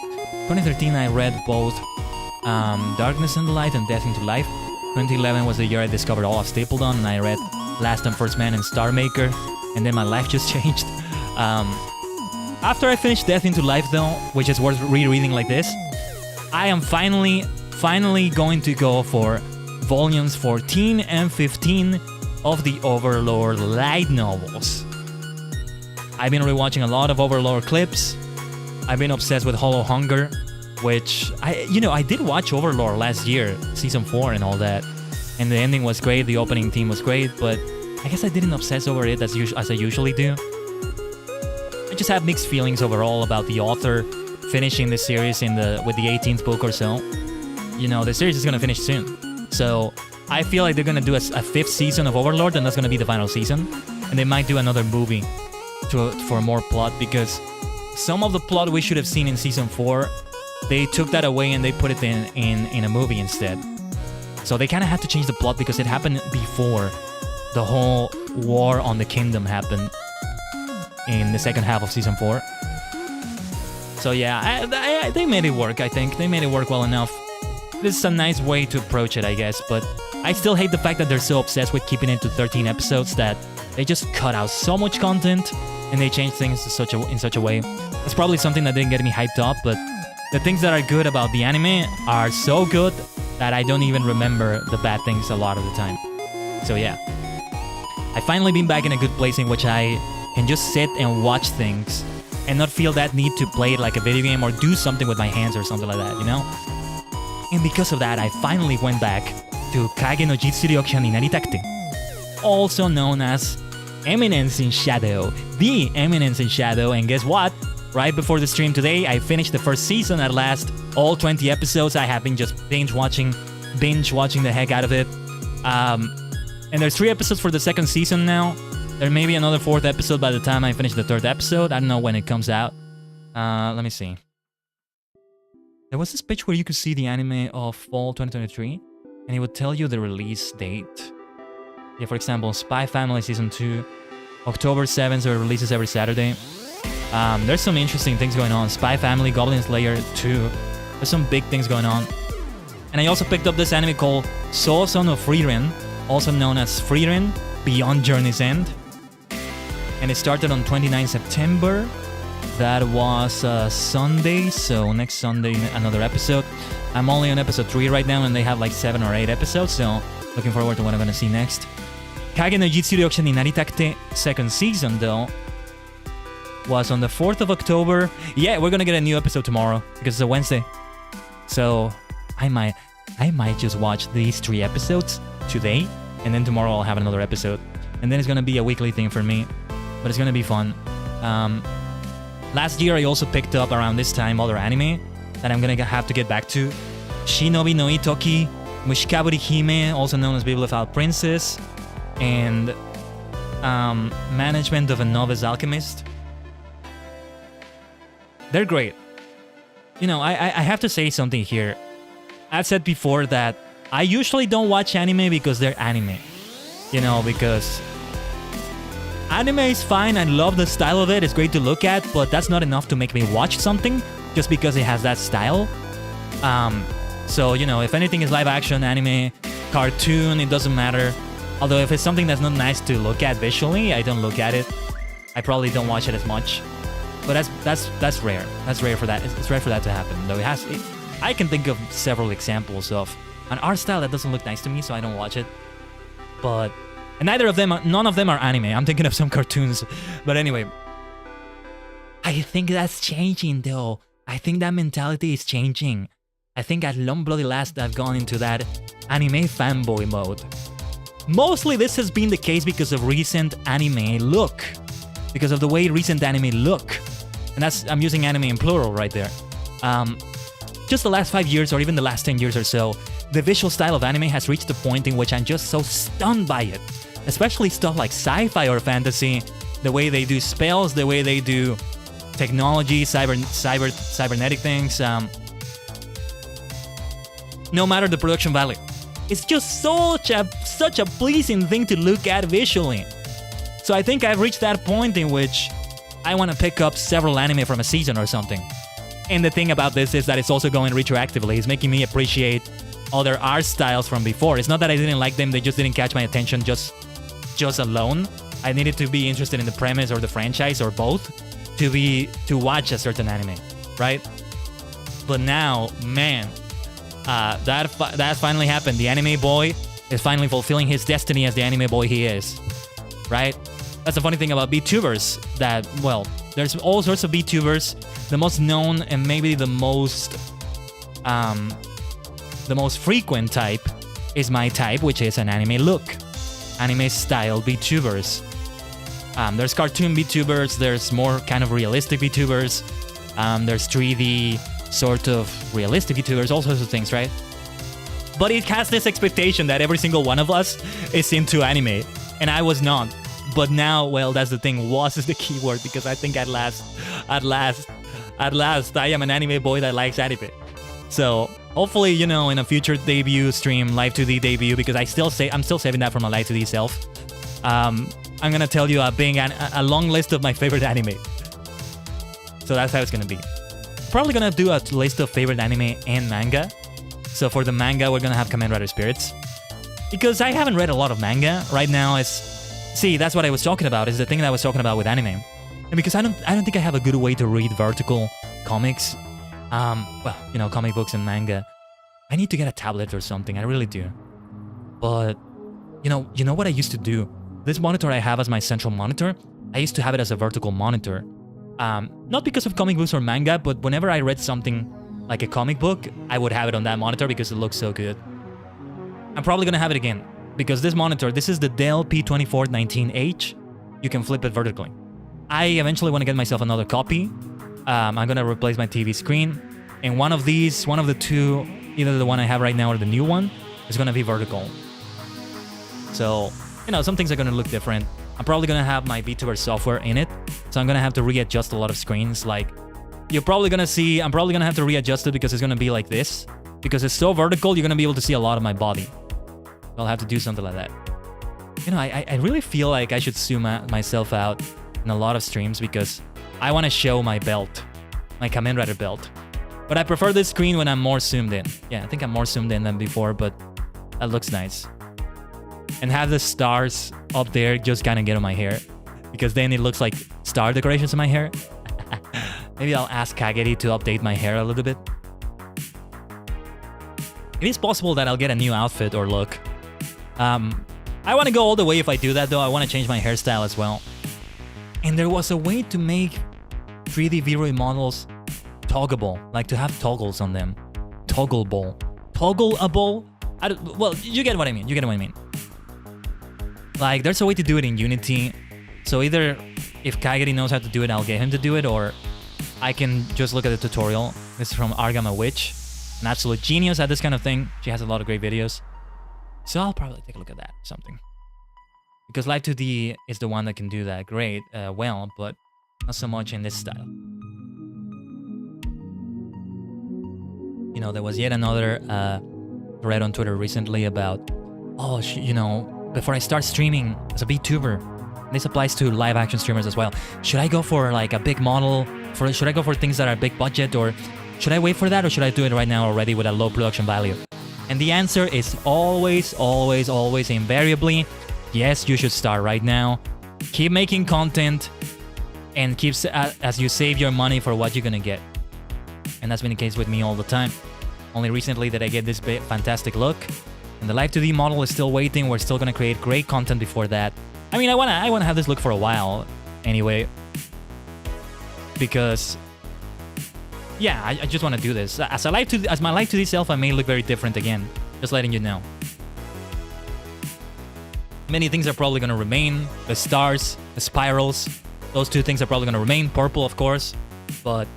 2013, I read both Darkness and the Light and Death into Life. 2011 was the year I discovered Olaf Stapledon, and I read Last and First Man and Star Maker, and then my life just changed. After I finished Death into Life, though, which is worth rereading like this, I am finally going to go for volumes 14 and 15 of the Overlord light novels. I've been rewatching a lot of Overlord clips. I've been obsessed with Hollow Hunger, which I did watch Overlord last year, season 4 and all that, and the ending was great, the opening theme was great, but I guess I didn't obsess over it as I usually do. I just have mixed feelings overall about the author finishing the series with the 18th book or so. The series is gonna finish soon, so I feel like they're gonna do a 5th season of Overlord, and that's gonna be the final season, and they might do another movie for more plot, because some of the plot we should have seen in season 4, they took that away and they put it in a movie instead. So they kind of had to change the plot because it happened before the whole war on the kingdom happened in the second half of season 4. So yeah, they made it work, I think. They made it work well enough. This is a nice way to approach it, I guess, but I still hate the fact that they're so obsessed with keeping it to 13 episodes that they just cut out so much content and they change things in such a way. That's probably something that didn't get me hyped up, but the things that are good about the anime are so good that I don't even remember the bad things a lot of the time. So yeah, I've finally been back in a good place in which I can just sit and watch things and not feel that need to play it like a video game or do something with my hands or something like that, And because of that, I finally went back to Kage no Jitsu Ryokusha ni Naritakute, also known as Eminence in Shadow, the Eminence in Shadow, and guess what? Right before the stream today, I finished the first season at last. All 20 episodes. I have been just binge watching the heck out of it. And there's 3 episodes for the second season now. There may be another 4th episode by the time I finish the 3rd episode. I don't know when it comes out. Let me see. There was this page where you could see the anime of fall 2023, and it would tell you the release date. Yeah, for example, Spy Family Season 2, October 7th, so it releases every Saturday. There's some interesting things going on. Spy Family, Goblin Slayer 2. There's some big things going on. And I also picked up this anime called Sousou no Frieren, also known as Frieren Beyond Journey's End. And it started on 29 September. That was Sunday, so next Sunday another episode. I'm only on episode 3 right now, and they have like 7 or 8 episodes, so looking forward to what I'm gonna see next. Kage no Jitsu Ryokusha ni Naritakute second season, though, was on the 4th of October. Yeah, we're gonna get a new episode tomorrow because it's a Wednesday. So I might just watch these 3 episodes today, and then tomorrow I'll have another episode. And then it's gonna be a weekly thing for me, but it's gonna be fun. Last year I also picked up around this time other anime that I'm gonna have to get back to. Shinobi no Itoki, Mushikaburi Hime, also known as Bibliophile Princess, and Management of a Novice Alchemist. They're great. I have to say something here. I've said before that I usually don't watch anime because they're anime. Because anime is fine. I love the style of it. It's great to look at, but that's not enough to make me watch something just because it has that style. So, if anything is live action, anime, cartoon, it doesn't matter. Although if it's something that's not nice to look at visually, I don't look at it. I probably don't watch it as much. But that's rare. That's rare for that. It's rare for that to happen. Though I can think of several examples of an art style that doesn't look nice to me, so I don't watch it. And none of them are anime. I'm thinking of some cartoons. But anyway, I think that's changing, though. I think that mentality is changing. I think at long bloody last I've gone into that anime fanboy mode. Mostly this has been the case because of recent anime look. Because of the way recent anime look. And I'm using anime in plural right there. Just the last 5 years or even the last 10 years or so, the visual style of anime has reached a point in which I'm just so stunned by it. Especially stuff like sci-fi or fantasy, the way they do spells, the way they do technology, cybernetic things. No matter the production value, it's just such a pleasing thing to look at visually. So I think I've reached that point in which I want to pick up several anime from a season or something. And the thing about this is that it's also going retroactively. It's making me appreciate other art styles from before. It's not that I didn't like them, they just didn't catch my attention just alone. I needed to be interested in the premise or the franchise or both to watch a certain anime, right? But now, man, that finally happened. The anime boy is finally fulfilling his destiny as the anime boy he is, right? That's the funny thing about VTubers, that, well, there's all sorts of VTubers. The most known and maybe the most frequent type is my type, which is an anime look. Anime style VTubers. There's cartoon VTubers, there's more kind of realistic VTubers, there's 3D sort of realistic VTubers, all sorts of things, right? But it has this expectation that every single one of us is into anime, and I was not. But now, well, that's the thing, was is the key word, because I think at last, I am an anime boy that likes anime. So hopefully, you know, in a future debut stream, Live 2D debut, because I'm still saving that for my Live 2D self. I'm gonna tell you a long list of my favorite anime. So that's how it's gonna be. Probably gonna do a list of favorite anime and manga. So for the manga, we're gonna have Kamen Rider Spirits, because I haven't read a lot of manga right now. That's what I was talking about. Is the thing that I was talking about with anime, and because I don't think I have a good way to read vertical comics. Well, you know, comic books and manga. I need to get a tablet or something. I really do. But you know what I used to do? This monitor I have as my central monitor, I used to have it as a vertical monitor. Not because of comic books or manga, but whenever I read something like a comic book, I would have it on that monitor because it looks so good. I'm probably gonna have it again, because this monitor, this is the Dell P2419H. You can flip it vertically. I eventually want to get myself another copy. I'm gonna replace my TV screen, and one of the two, either the one I have right now or the new one, is gonna be vertical. So, you know, some things are gonna look different. I'm probably gonna have my VTuber software in it, so I'm gonna have to readjust a lot of screens. Like, you're probably gonna see, I'm probably gonna have to readjust it because it's gonna be like this. Because it's so vertical, you're gonna be able to see a lot of my body. I'll have to do something like that. You know, I really feel like I should zoom myself out in a lot of streams because I want to show my belt, my Kamen Rider belt. But I prefer this screen when I'm more zoomed in. Yeah, I think I'm more zoomed in than before, but that looks nice. And have the stars up there just kind of get on my hair, because then it looks like star decorations in my hair. Maybe I'll ask Kageri to update my hair a little bit. It is possible that I'll get a new outfit or look. I want to go all the way if I do that, though. I want to change my hairstyle as well. And there was a way to make 3D V-Ray models toggleable, like to have toggles on them. Toggleable. Toggleable? Well, you get what I mean. You get what I mean. Like, there's a way to do it in Unity. So either if Kageri knows how to do it, I'll get him to do it, or I can just look at the tutorial. This is from Argama Witch, an absolute genius at this kind of thing. She has a lot of great videos. So I'll probably take a look at that, something. Because Live 2D is the one that can do that great, well, but not so much in this style. You know, there was yet another thread on Twitter recently about, oh, you know, before I start streaming as a VTuber, this applies to live action streamers as well. Should I go for like a big model? Should I go for things that are big budget, or should I wait for that, or should I do it right now already with a low production value? And the answer is always, always, always, invariably, yes, you should start right now. Keep making content, and keep as you save your money for what you're gonna get. And that's been the case with me all the time. Only recently did I get this fantastic look, and the Live 2D model is still waiting. We're still gonna create great content before that. I mean, I wanna have this look for a while, anyway, because yeah, I just want to do this. As my life 2D self, I may look very different again. Just letting you know. Many things are probably going to remain. The stars, the spirals, those two things are probably going to remain. Purple, of course. But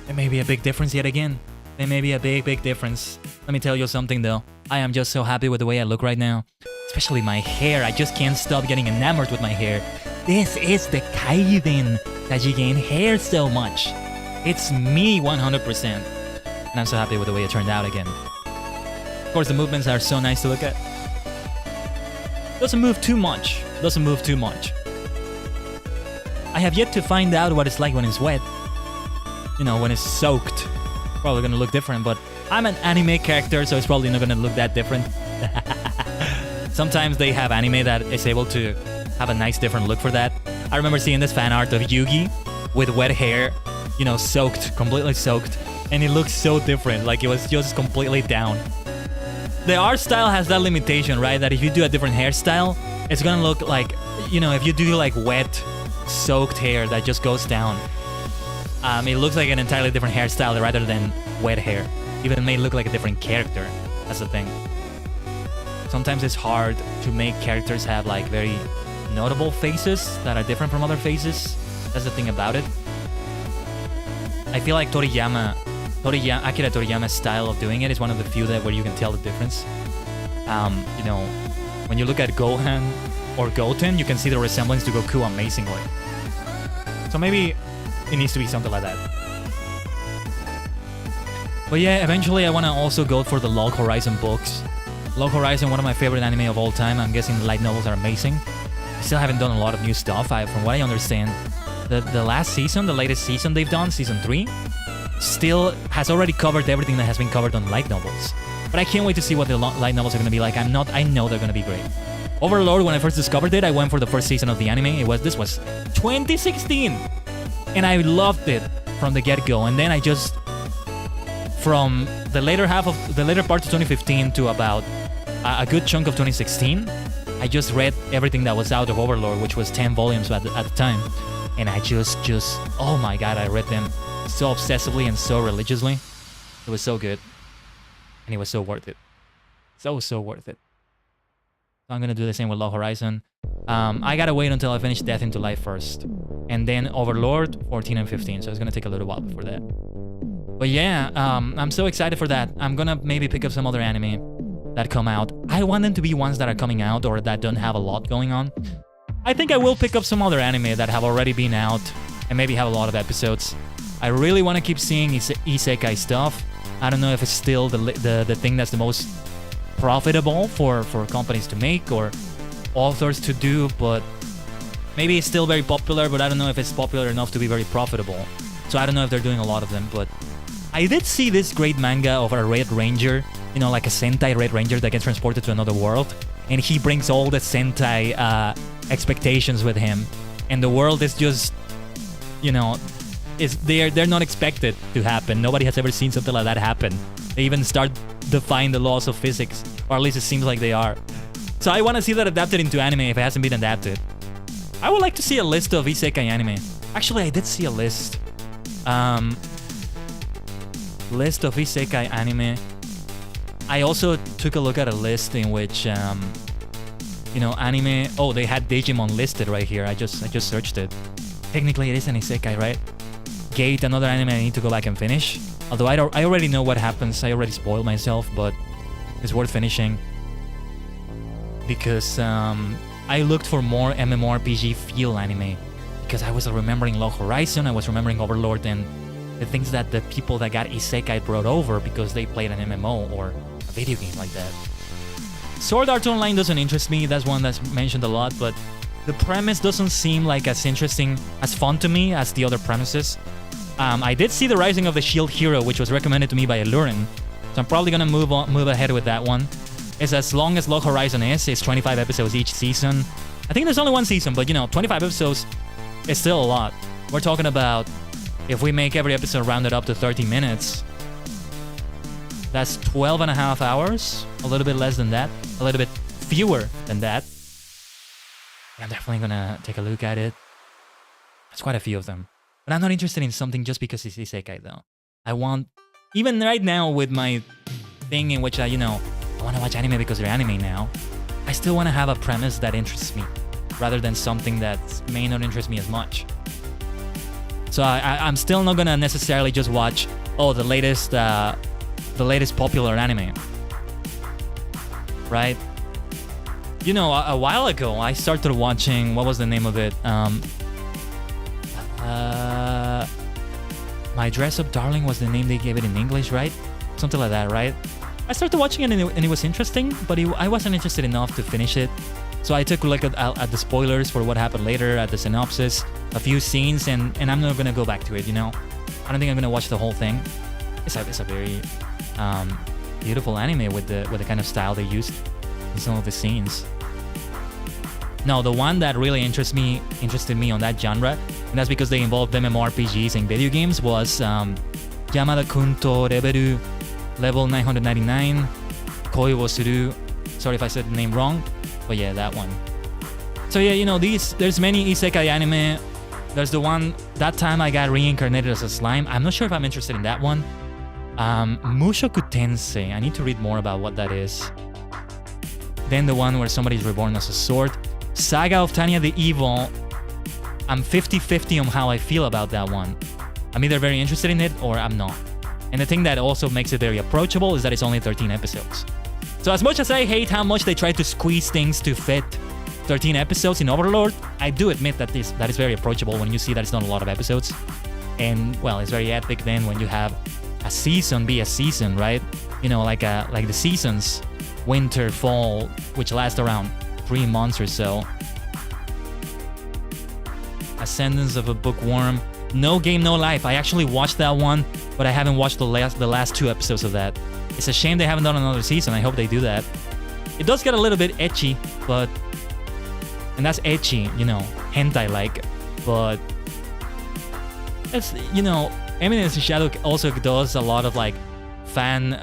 there may be a big difference yet again. There may be a big difference. Let me tell you something though. I am just so happy with the way I look right now. Especially my hair. I just can't stop getting enamored with my hair. This is the Khaiden Tajigen hair so much. It's me 100%. And I'm so happy with the way it turned out again. Of course, the movements are so nice to look at. Doesn't move too much. Doesn't move too much. I have yet to find out what it's like when it's wet. You know, when it's soaked. Probably gonna look different, but I'm an anime character, so it's probably not gonna look that different. Sometimes they have anime that is able to have a nice different look for that. I remember seeing this fan art of Yugi with wet hair, you know, soaked, completely soaked, and it looks so different, like it was just completely down. The art style has that limitation, right? That if you do a different hairstyle, it's gonna look like, you know, if you do like wet, soaked hair that just goes down, it looks like an entirely different hairstyle rather than wet hair. Even may look like a different character. That's the thing. Sometimes it's hard to make characters have like very notable faces that are different from other faces. That's the thing about it. I feel like Akira Toriyama's style of doing it is one of the few that where you can tell the difference. You know, when you look at Gohan or Goten, you can see the resemblance to Goku amazingly. So maybe it needs to be something like that. But yeah, eventually I want to also go for the Log Horizon books. Log Horizon, one of my favorite anime of all time. I'm guessing the light novels are amazing. I still haven't done a lot of new stuff. From what I understand, the last season, the latest season they've done, season 3, still has already covered everything that has been covered on light novels. But I can't wait to see what the light novels are going to be like. I know they're going to be great. Overlord, when I first discovered it, I went for the first season of the anime. This was 2016, and I loved it from the get-go. And then I just, from the later part of 2015 to about a good chunk of 2016, I just read everything that was out of Overlord, which was 10 volumes at the time. And I just, oh my god, I read them so obsessively and so religiously. It was so good. And it was so worth it. So worth it. So I'm gonna do the same with Log Horizon. I gotta wait until I finish Death into Life first. And then Overlord, 14 and 15. So it's gonna take a little while before that. But yeah, I'm so excited for that. I'm gonna maybe pick up some other anime that come out. I want them to be ones that are coming out or that don't have a lot going on. I think I will pick up some other anime that have already been out and maybe have a lot of episodes. I really want to keep seeing isekai stuff. I don't know if it's still the thing that's the most profitable for companies to make or authors to do, but maybe it's still very popular, but I don't know if it's popular enough to be very profitable. So I don't know if they're doing a lot of them, but I did see this great manga of a Red Ranger, you know, like a Sentai Red Ranger that gets transported to another world, and he brings all the Sentai expectations with him, and the world is just, you know, they're not expected to happen. Nobody has ever seen something like that happen. They even start defying the laws of physics, or at least it seems like they are. So I want to see that adapted into anime if it hasn't been adapted. I would like to see a list of isekai anime. Actually, I did see a list. List of isekai anime. I also took a look at a list in which, you know, anime. Oh, they had Digimon listed right here. I just searched it. Technically, it is an isekai, right? Gate, another anime I need to go back and finish. Although I already know what happens. I already spoiled myself, but it's worth finishing because I looked for more MMORPG feel anime because I was remembering Log Horizon, I was remembering Overlord, and the things that the people that got isekai brought over because they played an MMO or a video game like that. Sword Art Online doesn't interest me. That's one that's mentioned a lot, but the premise doesn't seem like as interesting, as fun to me as the other premises. I did see The Rising of the Shield Hero, which was recommended to me by Alurin, so I'm probably gonna move ahead with that one. It's as long as Log Horizon is. It's 25 episodes each season. I think there's only one season, but you know, 25 episodes is still a lot. We're talking about, if we make every episode rounded up to 30 minutes, that's 12 and a half hours, a little bit less than that, a little bit fewer than that. I'm definitely gonna take a look at it. There's quite a few of them. But I'm not interested in something just because it's isekai though. I want, even right now with my thing in which I want to watch anime because they're anime now, I still want to have a premise that interests me rather than something that may not interest me as much. So I'm still not gonna necessarily just watch the latest popular anime, right? A while ago I started watching, what was the name of it? My Dress Up Darling was the name they gave it in English, right? Something like that, right? I started watching it and it was interesting, but I wasn't interested enough to finish it. So I took a look at the spoilers for what happened later, at the synopsis, a few scenes, and I'm not gonna go back to it. I don't think I'm gonna watch the whole thing. It's a very beautiful anime with the kind of style they used in some of the scenes. No, the one that really interested me on that genre, and that's because they involved MMORPGs and video games, was Yamada Kunto Reberu Level 999 Koi wo Suru. Sorry if I said the name wrong, but yeah, that one. So yeah, there's many isekai anime. There's the one, that time I got reincarnated as a slime. I'm not sure if I'm interested in that one. Mushoku Tensei, I need to read more about what that is. Then the one where somebody's reborn as a sword. Saga of Tanya the Evil, I'm 50-50 on how I feel about that one. I'm either very interested in it or I'm not. And the thing that also makes it very approachable is that it's only 13 episodes. So as much as I hate how much they try to squeeze things to fit 13 episodes in Overlord, I do admit that that is very approachable when you see that it's not a lot of episodes. And well, it's very epic then when you have a season be a season, right? Like the seasons, winter, fall, which last around 3 months or so. Ascendance of a Bookworm. No Game, No Life. I actually watched that one, but I haven't watched the last 2 episodes of that. It's a shame they haven't done another season. I hope they do that. It does get a little bit ecchi, and that's ecchi, hentai-like, but it's, Eminence in Shadow also does a lot of like fan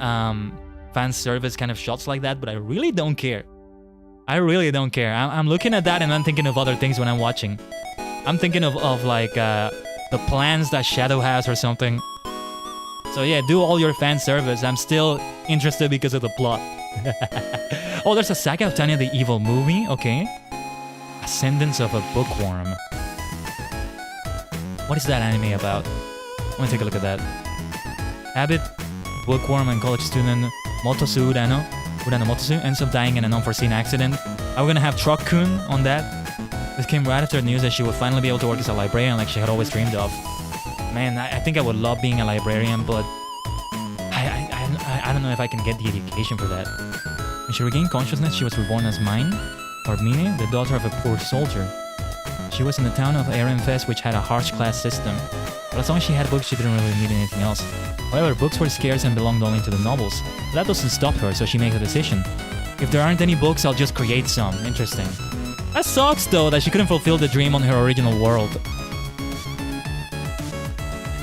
service kind of shots like that, but I really don't care. I'm looking at that and I'm thinking of other things when I'm watching. I'm thinking of like the plans that Shadow has or something. So yeah, do all your fan service. I'm still interested because of the plot. Oh, there's a Saga of Tanya the Evil movie. Okay. Ascendance of a Bookworm. What is that anime about? Let me take a look at that. Abbott, bookworm, and college student Motosu Urano Motosu ends up dying in an unforeseen accident. Are we gonna have Truck-kun on that? This came right after the news that she would finally be able to work as a librarian like she had always dreamed of. Man, I think I would love being a librarian, but I don't know if I can get the education for that. When she regained consciousness, she was reborn as Mine, or Mine, the daughter of a poor soldier. She was in the town of Ehrenfest, which had a harsh class system. But as long as she had books, she didn't really need anything else. However, books were scarce and belonged only to the nobles. But that doesn't stop her, so she makes a decision. If there aren't any books, I'll just create some. Interesting. That sucks, though, that she couldn't fulfill the dream on her original world.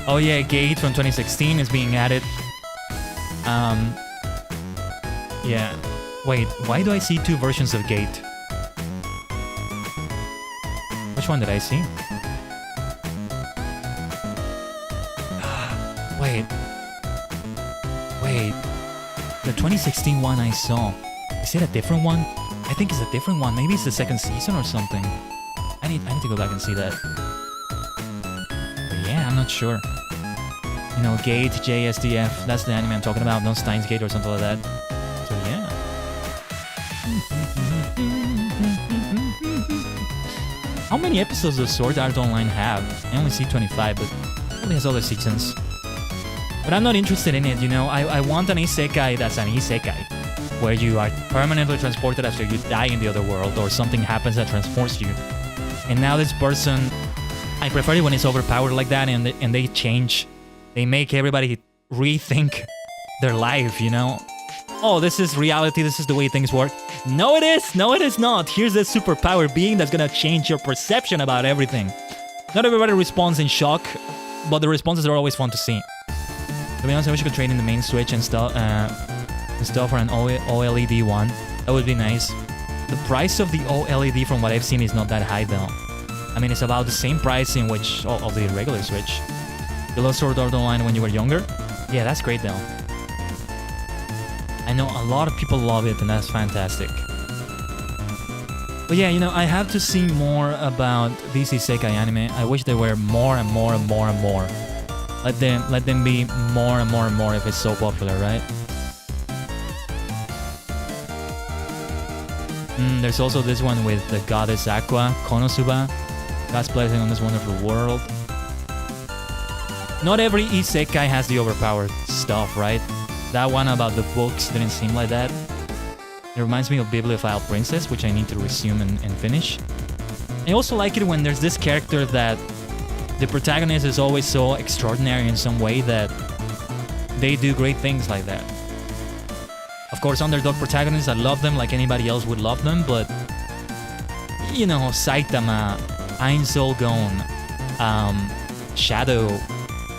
Oh yeah, Gate from 2016 is being added. Yeah. Wait, why do I see 2 versions of Gate? Which one did I see? Wait. The 2016 one I saw. Is it a different one? I think it's a different one. Maybe it's the 2nd season or something. I need to go back and see that. But yeah, I'm not sure. Gate, JSDF, that's the anime I'm talking about, not Steins Gate or something like that. So yeah. How many episodes does Sword Art Online have? I only see 25, but it only has other seasons. But I'm not interested in it, I want an isekai that's an isekai, where you are permanently transported after you die in the other world, or something happens that transforms you. And now this person, I prefer it when it's overpowered like that, and they change. They make everybody rethink their life, Oh, this is reality, this is the way things work. No, it is not. Here's this superpower being that's gonna change your perception about everything. Not everybody responds in shock, but the responses are always fun to see. To be honest, I wish you could trade in the main Switch and stuff for an OLED one. That would be nice. The price of the OLED from what I've seen is not that high though. I mean, it's about the same price in which of the regular Switch. You loved Sword Art Online when you were younger? Yeah, that's great though. I know a lot of people love it, and that's fantastic. But yeah, you know, I have to see more about these isekai anime. I wish there were more and more and more and more. Let them be more and more and more if it's so popular, right? There's also this one with the goddess Aqua, Konosuba. God's blessing on this wonderful world. Not every isekai has the overpowered stuff, right? That one about the books didn't seem like that. It reminds me of Bibliophile Princess, which I need to resume and finish. I also like it when there's this character that the protagonist is always so extraordinary in some way that they do great things like that. Of course, underdog protagonists, I love them like anybody else would love them, but you know, Saitama, Ein Soul Gon, Shadow,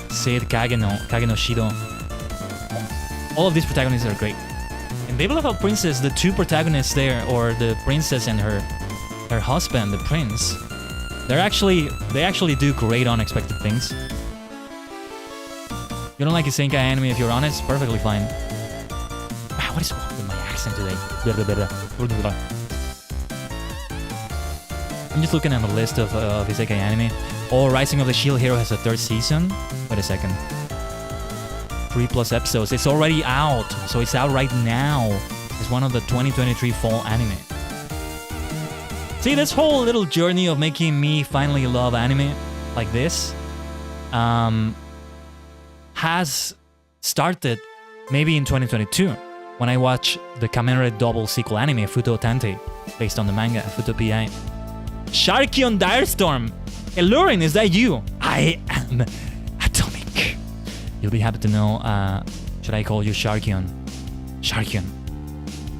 Sid Kage no Shido. All of these protagonists are great. In Bibliophile Princess, the two protagonists there, or the princess and her husband, the prince, they actually do great unexpected things. You don't like Isekai anime, if you're honest, perfectly fine. Wow, what is wrong with my accent today? I'm just looking at the list of Isekai anime. Oh, Rising of the Shield Hero has a 3rd season? Wait a second. 3+ episodes. It's already out, so it's out right now. It's one of the 2023 fall anime. See, this whole little journey of making me finally love anime like this has started maybe in 2022 when I watched the Kamen Rider double sequel anime Futo Tante, based on the manga Futo PI. Sharky on Direstorm! Alluring, is that you? I am Atomic. You'll be happy to know, should I call you Sharkyon? Sharkyon.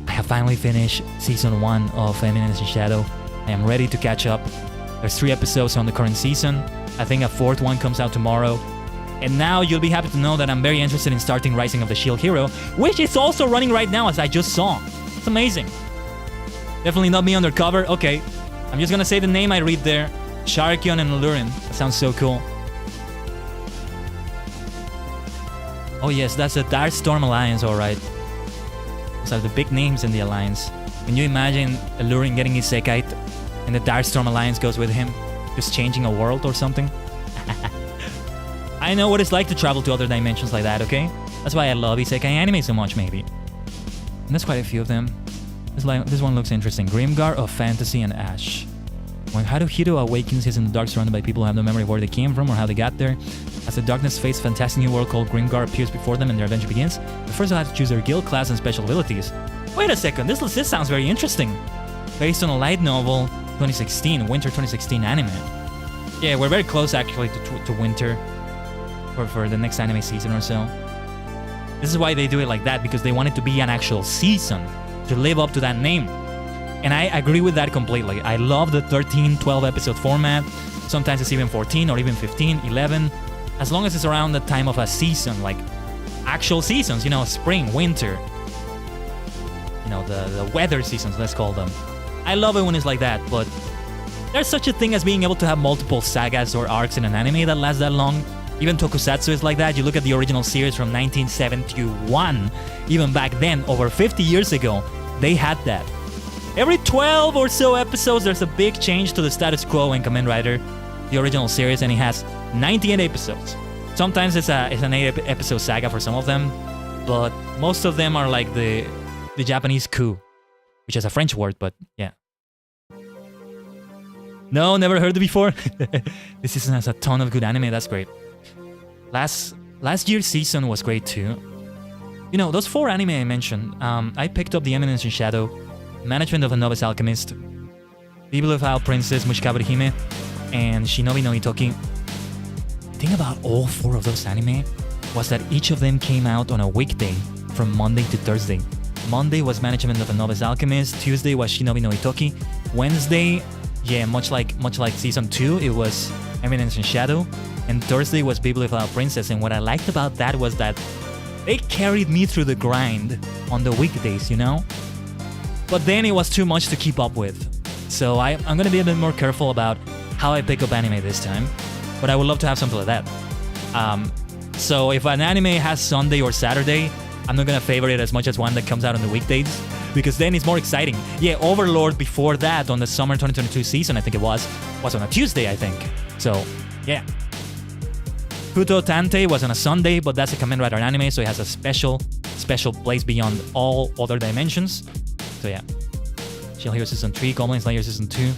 I have finally finished Season 1 of Eminence in Shadow. I am ready to catch up. There's 3 episodes on the current season. I think a 4th one comes out tomorrow. And now you'll be happy to know that I'm very interested in starting Rising of the Shield Hero, which is also running right now as I just saw. It's amazing. Definitely not me undercover. Okay, I'm just gonna say the name I read there. Sharkyon and Alluring. That sounds so cool. Oh yes, that's the Direstorm Alliance, alright. Those are the big names in the Alliance. Can you imagine Alluring getting isekai'd and the Direstorm Alliance goes with him? Just changing a world or something? I know what it's like to travel to other dimensions like that, okay? That's why I love isekai anime so much, maybe. And there's quite a few of them. This one looks interesting. Grimgar of Fantasy and Ash. When Haruhiro awakens, he's in the dark surrounded by people who have no memory of where they came from or how they got there. As the darkness fades, a fantastic new world called Grimgar appears before them and their adventure begins. The first will have to choose their guild, class, and special abilities. Wait a second, this sounds very interesting. Based on a light novel, 2016, Winter 2016 anime. Yeah, we're very close actually to Winter for the next anime season or so. This is why they do it like that, because they want it to be an actual season, to live up to that name. And I agree with that completely. I love the 13, 12 episode format. Sometimes it's even 14 or even 15, 11. As long as it's around the time of a season, like actual seasons, you know, spring, winter. You know, the weather seasons, let's call them. I love it when it's like that, but there's such a thing as being able to have multiple sagas or arcs in an anime that lasts that long. Even Tokusatsu is like that. You look at the original series from 1971. Even back then, over 50 years ago, they had that. Every 12 or so episodes, there's a big change to the status quo in Kamen Rider, the original series, and it has 98 episodes. Sometimes it's an 8-episode saga for some of them, but most of them are like the Japanese coup, which is a French word, but yeah. No, never heard it before. This season has a ton of good anime, that's great. Last year's season was great too. You know, those 4 anime I mentioned, I picked up The Eminence in Shadow, Management of a Novice Alchemist, Bibliophile Princess Mushikaburi Hime, and Shinobi no Itoki. The thing about all 4 of those anime was that each of them came out on a weekday from Monday to Thursday. Monday was Management of a Novice Alchemist, Tuesday was Shinobi no Itoki, Wednesday, yeah, much like season 2, it was Eminence in Shadow, and Thursday was Bibliophile Princess. And what I liked about that was that they carried me through the grind on the weekdays, you know? But then it was too much to keep up with. So I'm gonna be a bit more careful about how I pick up anime this time. But I would love to have something like that. So if an anime has Sunday or Saturday, I'm not gonna favor it as much as one that comes out on the weekdays, because then it's more exciting. Yeah, Overlord before that on the summer 2022 season, I think it was on a Tuesday, I think. So, yeah. Futo Tante was on a Sunday, but that's a Kamen Rider anime, so it has a special place beyond all other dimensions. So yeah. Shield Hero Season 3, Goblin Slayer Season 2,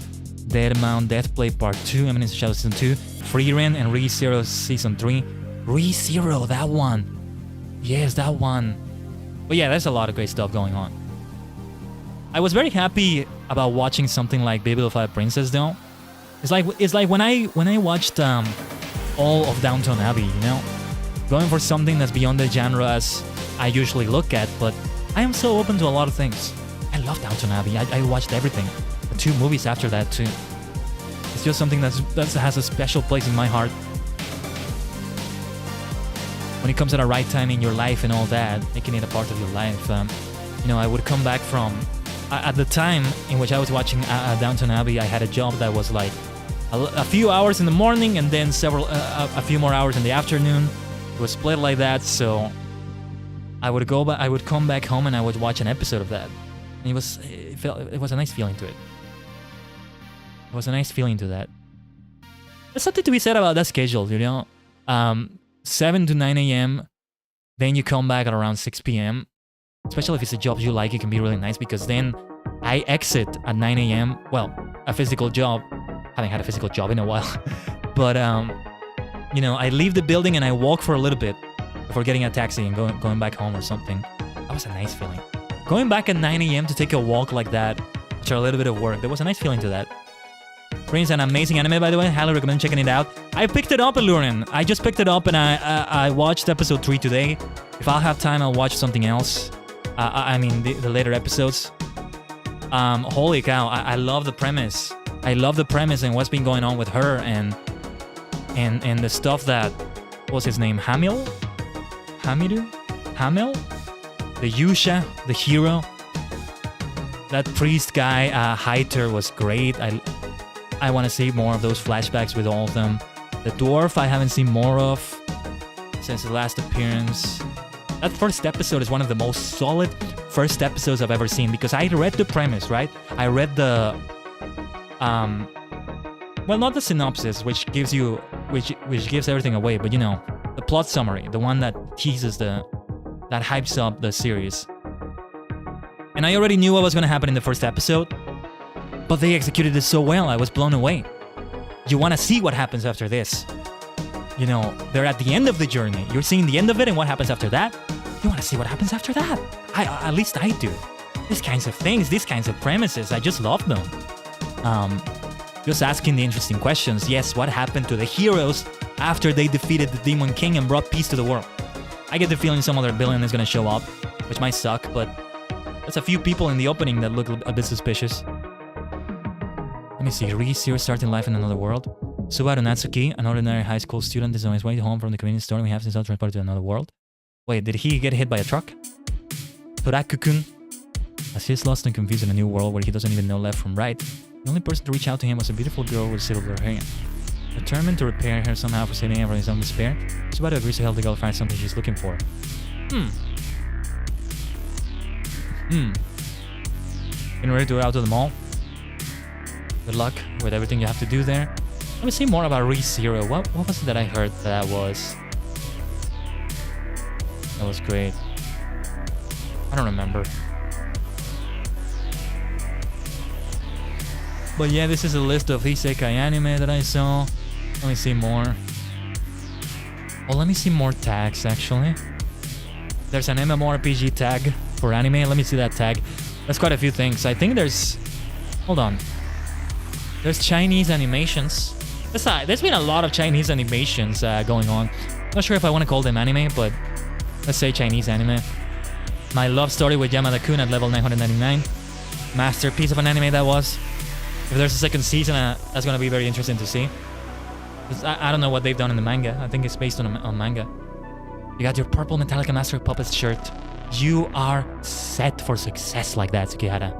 Deadmount Deathblade Part 2, Eminence Shadow Season 2, Freeren and ReZero Season 3. ReZero, that one. Yes, that one. But yeah, there's a lot of great stuff going on. I was very happy about watching something like Bibliophile Princess though. It's like when I watched all of Downton Abbey, you know? Going for something that's beyond the genres I usually look at, but I am so open to a lot of things. I love Downton Abbey. I watched everything. The 2 movies after that too. It's just something that has a special place in my heart. When it comes at the right time in your life and all that, making it a part of your life. You know, I would come back from... At the time in which I was watching Downton Abbey, I had a job that was like a few hours in the morning and then a few more hours in the afternoon. It was split like that, so I would come back home and I would watch an episode of that. And it was a nice feeling to it. It was a nice feeling to that. There's something to be said about that schedule, you know? 7 to 9 a.m., then you come back at around 6 p.m. Especially if it's a job you like, it can be really nice because then I exit at 9 a.m. Well, a physical job. Haven't had a physical job in a while. But, you know, I leave the building and I walk for a little bit before getting a taxi and going back home or something. That was a nice feeling. Going back at 9 a.m. to take a walk like that after a little bit of work, there was a nice feeling to that. Prince, an amazing anime, by the way. Highly recommend checking it out. I picked it up, Alurin. I just picked it up and I watched episode 3 today. If I'll have time, I'll watch something else. I mean, the later episodes. Holy cow, I love the premise. I love the premise and what's been going on with her and the stuff that... What was his name? Hamil? The Yusha, the hero. That priest guy, Heiter, was great. I want to see more of those flashbacks with all of them. The dwarf I haven't seen more of since the last appearance. That first episode is one of the most solid first episodes I've ever seen because I read the premise, right? I read the well, not the synopsis, which gives everything away, but you know, the plot summary, the one that teases that hypes up the series. And I already knew what was going to happen in the first episode, but they executed it so well, I was blown away. You want to see what happens after this. You know, they're at the end of the journey. You're seeing the end of it, and what happens after that? You want to see what happens after that. At least I do. These kinds of things, these kinds of premises, I just love them. Just asking the interesting questions. Yes, what happened to the heroes after they defeated the Demon King and brought peace to the world? I get the feeling some other villain is going to show up, which might suck, but there's a few people in the opening that look a bit suspicious. Let me see. ReZero starting life in another world. Subaru Natsuki, an ordinary high school student, is on his way home from the convenience store and we have himself transported to another world. Wait, did he get hit by a truck? Toraku-kun, as he's lost and confused in a new world where he doesn't even know left from right, the only person to reach out to him was a beautiful girl with silver hair. Determined to repair her somehow for saving him from his own despair, Subaru agrees to help the girl find something she's looking for. Getting ready to go out to the mall? Good luck with everything you have to do there. Let me see more about ReZero. What was it that I heard that was great? I don't remember. But yeah, this is a list of isekai anime that I saw. Let me see more. Oh, let me see more tags actually. There's an MMORPG tag for anime. Let me see that tag. That's quite a few things. I think there's... Hold on. There's Chinese animations. There's been a lot of Chinese animations going on. Not sure if I want to call them anime, but let's say Chinese anime. My love story with Yamada-kun at level 999. Masterpiece of an anime that was. If there's a second season, that's going to be very interesting to see. I don't know what they've done in the manga. I think it's based on manga. You got your purple Metallica Master of Puppets shirt. You are set for success like that, Tsukihara.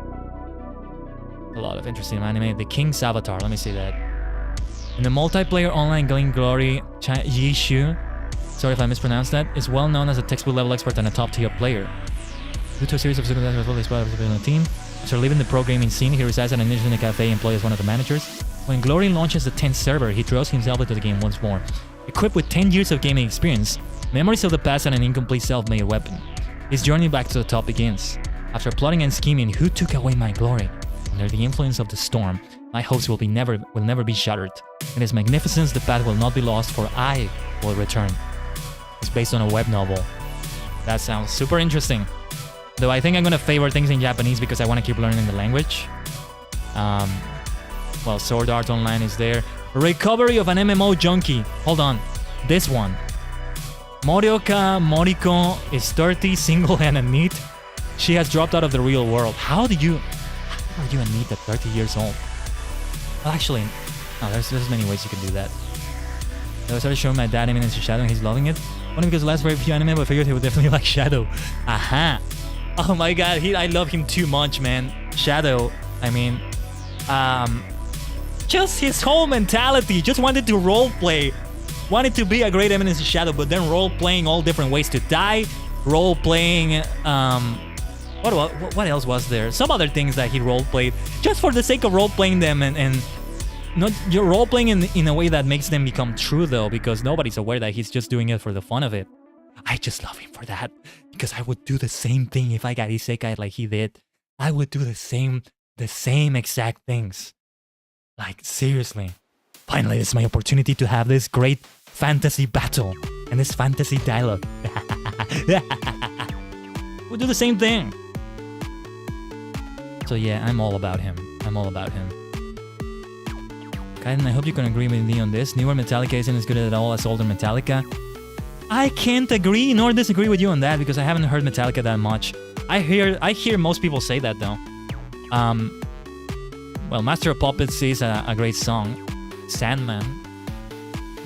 A lot of interesting anime. The King's Avatar, let me see that. In the multiplayer online Going Glory, Yishu, sorry if I mispronounced that, is well known as a textbook level expert and a top tier player. Due to a series of circumstances, as well as part of the team, after leaving the pro gaming scene, he resides at an internet cafe employed as one of the managers. When Glory launches the 10th server, he throws himself into the game once more. Equipped with 10 years of gaming experience, memories of the past, and an incomplete self-made weapon, his journey back to the top begins. After plotting and scheming who took away my glory, under the influence of the storm, my hopes will never be shattered. In his magnificence, the path will not be lost, for I will return. It's based on a web novel. That sounds super interesting. Though I think I'm gonna favor things in Japanese because I want to keep learning the language. Well, Sword Art Online is there. Recovery of an MMO junkie. Hold on. This one. Morioka Moriko is 30, single, and a NEET. She has dropped out of the real world. How are you a NEET at 30 years old? Well, actually, no, there's many ways you can do that. I started showing my dad anime into Shadow and he's loving it. Only because the last very few anime, but I figured he would definitely like Shadow. Aha! Oh my god, I love him too much, man. Shadow, I mean, just his whole mentality, just wanted to roleplay. Wanted to be a great Eminence in Shadow, but then role-playing all different ways to die. Role-playing, what else was there? Some other things that he role-played, just for the sake of role-playing them and not you're role-playing in a way that makes them become true though, because nobody's aware that he's just doing it for the fun of it. I just love him for that, because I would do the same thing if I got isekai like he did. I would do the same exact things. Like, seriously. Finally, it's my opportunity to have this great fantasy battle and this fantasy dialogue. We'll do the same thing. So yeah, I'm all about him. Khaiden, I hope you can agree with me on this. Newer Metallica isn't as good at all as older Metallica. I can't agree nor disagree with you on that because I haven't heard Metallica that much. I hear most people say that though. Well, Master of Puppets is a great song. Sandman.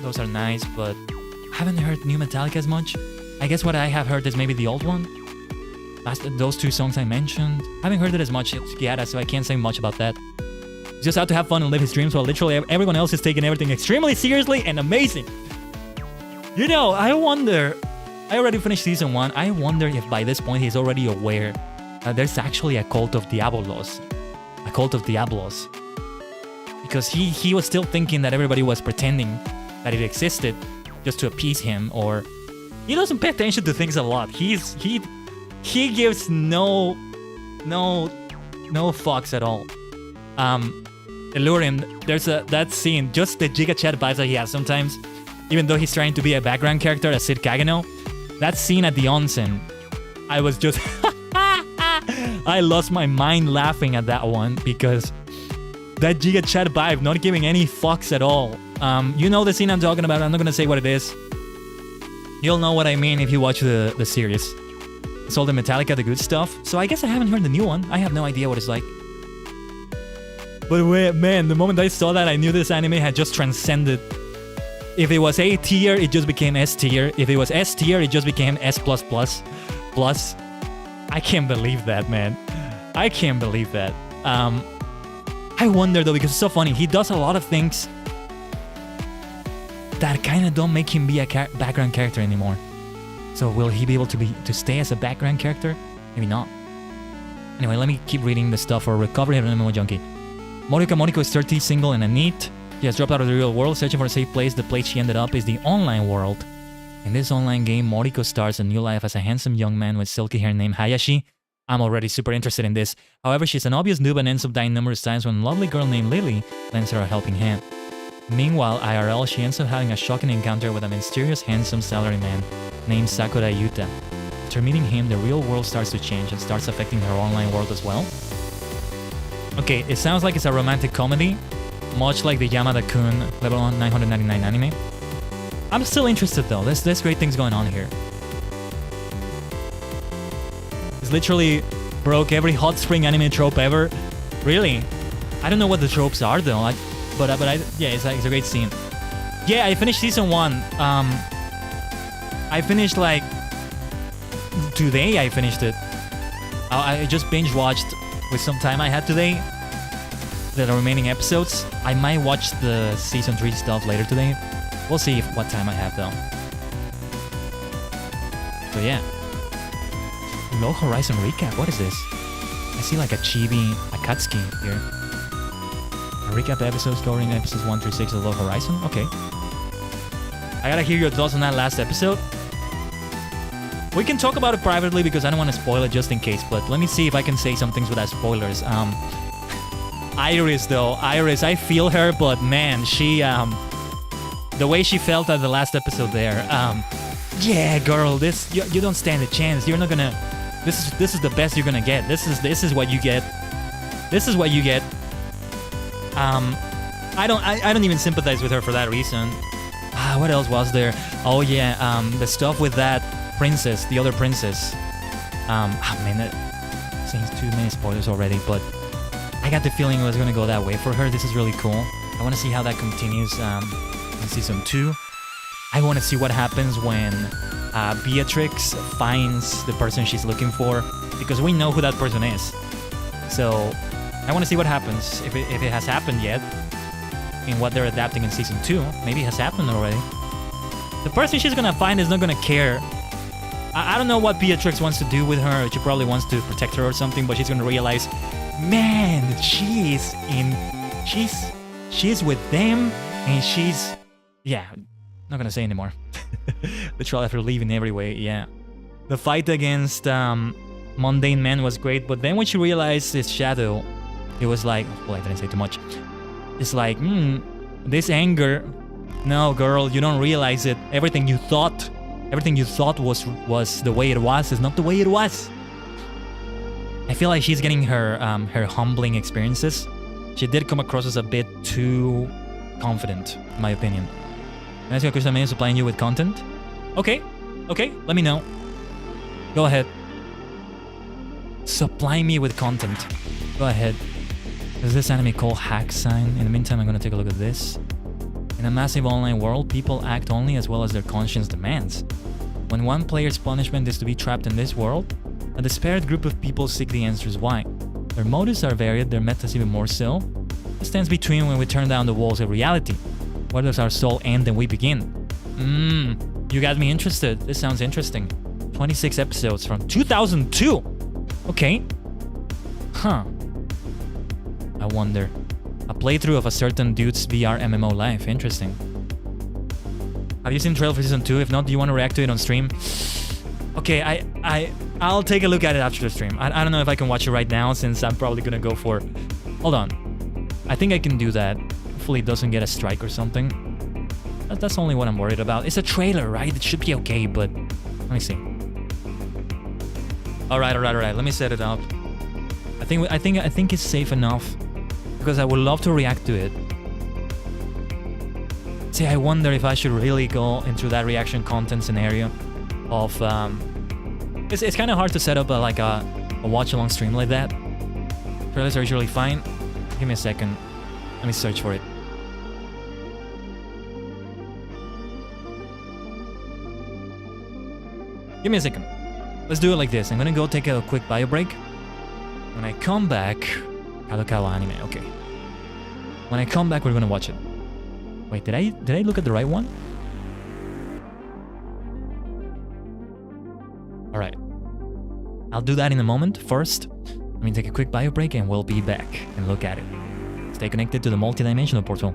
Those are nice, but I haven't heard new Metallica as much. I guess what I have heard is maybe the old one. Those two songs I mentioned. I haven't heard it as much yet, so I can't say much about that. Just out to have fun and live his dreams while literally everyone else is taking everything extremely seriously and amazing. You know, I wonder... I already finished Season 1. I wonder if by this point he's already aware that there's actually a cult of Diabolos. A cult of Diablos. Because he was still thinking that everybody was pretending that it existed just to appease him, or... He doesn't pay attention to things a lot. He gives no fucks at all. Illurin, there's that scene, just the Giga Chat vibes that he has sometimes, even though he's trying to be a background character as Sid Kageno. That scene at the onsen, I was just... I lost my mind laughing at that one because that Giga Chat vibe, not giving any fucks at all. You know the scene I'm talking about. I'm not gonna say what it is. You'll know what I mean if you watch the series. It's all the Metallica, the good stuff. So I guess I haven't heard the new one. I have no idea what it's like. But wait, man, the moment I saw that, I knew this anime had just transcended. If it was A tier, it just became S tier. If it was S tier, it just became S++. Plus. I can't believe that, man. I can't believe that. I wonder though, because it's so funny. He does a lot of things that kind of don't make him be a background character anymore. So will he be able to stay as a background character? Maybe not. Anyway, let me keep reading the stuff for Recovery of an MMO Junkie. Morika Moriko is 30, single, and a NEET. She has dropped out of the real world, searching for a safe place. The place she ended up is the online world. In this online game, Moriko starts a new life as a handsome young man with silky hair named Hayashi. I'm already super interested in this. However, she's an obvious noob and ends up dying numerous times when a lovely girl named Lily lends her a helping hand. Meanwhile, IRL, she ends up having a shocking encounter with a mysterious handsome salaryman named Sakura Yuta. After meeting him, the real world starts to change and starts affecting her online world as well. Okay, it sounds like it's a romantic comedy, much like the Yamada-kun level 999 anime. I'm still interested though, there's great things going on here. It's literally broke every hot spring anime trope ever. Really? I don't know what the tropes are though, but yeah, it's a great scene. Yeah, I finished season 1. I finished like... Today I finished it. I just binge watched with some time I had today. The remaining episodes. I might watch the season 3 stuff later today. We'll see what time I have though. So yeah. Low Horizon recap. What is this? I see like a chibi Akatsuki here. A recap episodes covering episodes 1 through 6 of Low Horizon. Okay. I gotta hear your thoughts on that last episode. We can talk about it privately because I don't want to spoil it just in case, but let me see if I can say some things without spoilers. Iris though, I feel her, but man, she, the way she felt at the last episode there, yeah, girl, this, you don't stand a chance. You're not gonna, this is the best you're gonna get. This is what you get. This is what you get. I don't even sympathize with her for that reason. What else was there? Oh yeah, the stuff with that princess, the other princess. Man, that seems too many spoilers already, but I got the feeling it was gonna go that way for her. This is really cool. I want to see how that continues in season 2. I want to see what happens when Beatrix finds the person she's looking for, because we know who that person is. So I want to see what happens, if it has happened yet, in what they're adapting in season 2. Maybe it has happened already. The person she's gonna find is not gonna care. I don't know what Beatrix wants to do with her. She probably wants to protect her or something, but she's gonna realize, man, she's with them, and she's, yeah, not gonna say anymore. Literally after leaving everyway, yeah. The fight against Mundane Man was great, but then when she realized his shadow, it was like, well, I didn't say too much. It's like, this anger, no, girl, you don't realize it. Everything you thought was the way it was is not the way it was. I feel like she's getting her humbling experiences. She did come across as a bit too confident, in my opinion. Can I ask you a question? I'm supplying you with content? Okay, let me know. Go ahead. Supply me with content. Go ahead. There's this anime called Hack Sign. In the meantime, I'm gonna take a look at this. In a massive online world, people act only as well as their conscience demands. When one player's punishment is to be trapped in this world, a despaired group of people seek the answers why. Their motives are varied, their methods even more so. What stands between when we turn down the walls of reality? Where does our soul end and we begin? You got me interested. This sounds interesting. 26 episodes from 2002. Okay. Huh. I wonder. A playthrough of a certain dude's VR MMO life. Interesting. Have you seen trailer for season 2? If not, do you want to react to it on stream? Okay, I'll take a look at it after the stream. I don't know if I can watch it right now, since I'm probably gonna go for... Hold on. I think I can do that. Hopefully it doesn't get a strike or something. That's only what I'm worried about. It's a trailer, right? It should be okay, but... Let me see. Alright. Let me set it up. I think it's safe enough, because I would love to react to it. See, I wonder if I should really go into that reaction content scenario of... It's kind of hard to set up a watch-along stream like that. Trailers are usually fine. Give me a second. Let me search for it. Give me a second. Let's do it like this. I'm gonna go take a quick bio break. When I come back... Kadokawa anime, okay. When I come back, we're gonna watch it. Wait, did I look at the right one? Alright. I'll do that in a moment. First, let me take a quick bio break and we'll be back and look at it. Stay connected to the multidimensional portal.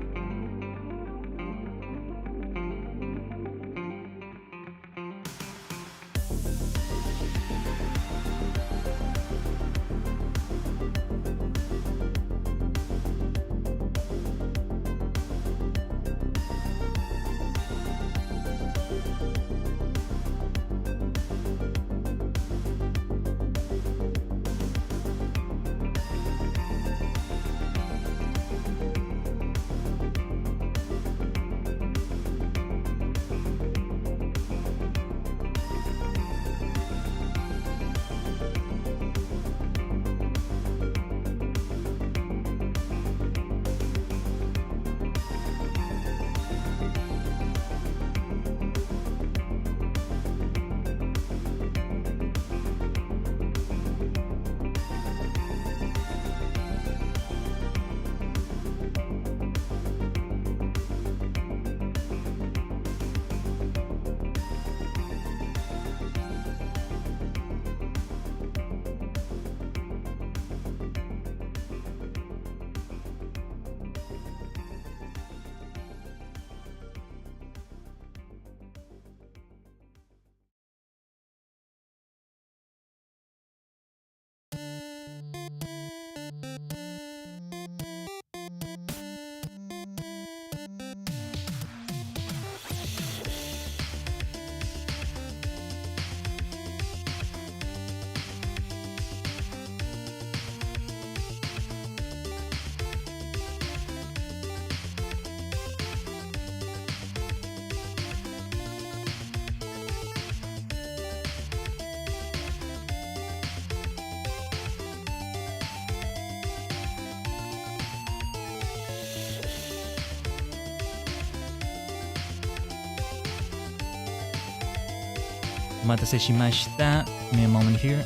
Omatase shimashita. Give me a moment here.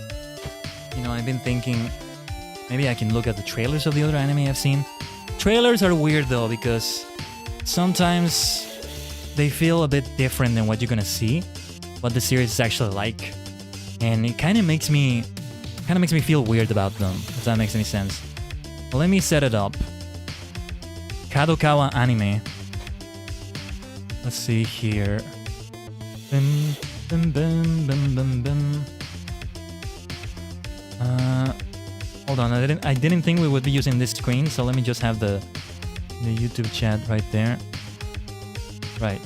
You know, I've been thinking maybe I can look at the trailers of the other anime I've seen. Trailers are weird though because sometimes they feel a bit different than what you're gonna see, what the series is actually like, and it kind of makes me feel weird about them. If that makes any sense. Well, let me set it up. Kadokawa anime. Let's see here. Bim, bim, bim, bim, bim, bim. Hold on, I didn't think we would be using this screen, so let me just have the YouTube chat right there. Right.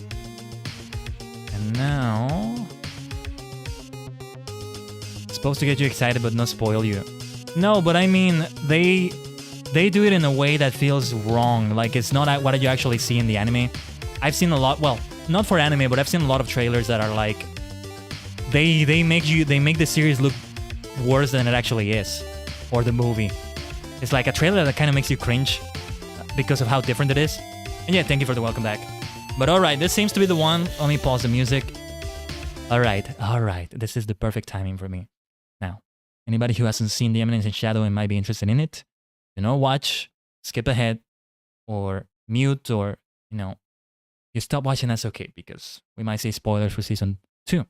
And now... It's supposed to get you excited but not spoil you. No, but I mean, they do it in a way that feels wrong. Like, it's not what you actually see in the anime. I've seen a lot, well, not for anime, but I've seen a lot of trailers that are like... They make the series look worse than it actually is. Or the movie. It's like a trailer that kind of makes you cringe because of how different it is. And yeah, thank you for the welcome back. But alright, this seems to be the one. Let me pause the music. Alright. This is the perfect timing for me. Now, anybody who hasn't seen The Eminence in Shadow and might be interested in it, you know, watch, skip ahead, or mute, or, you know, you stop watching, that's okay, because we might see spoilers for season 2.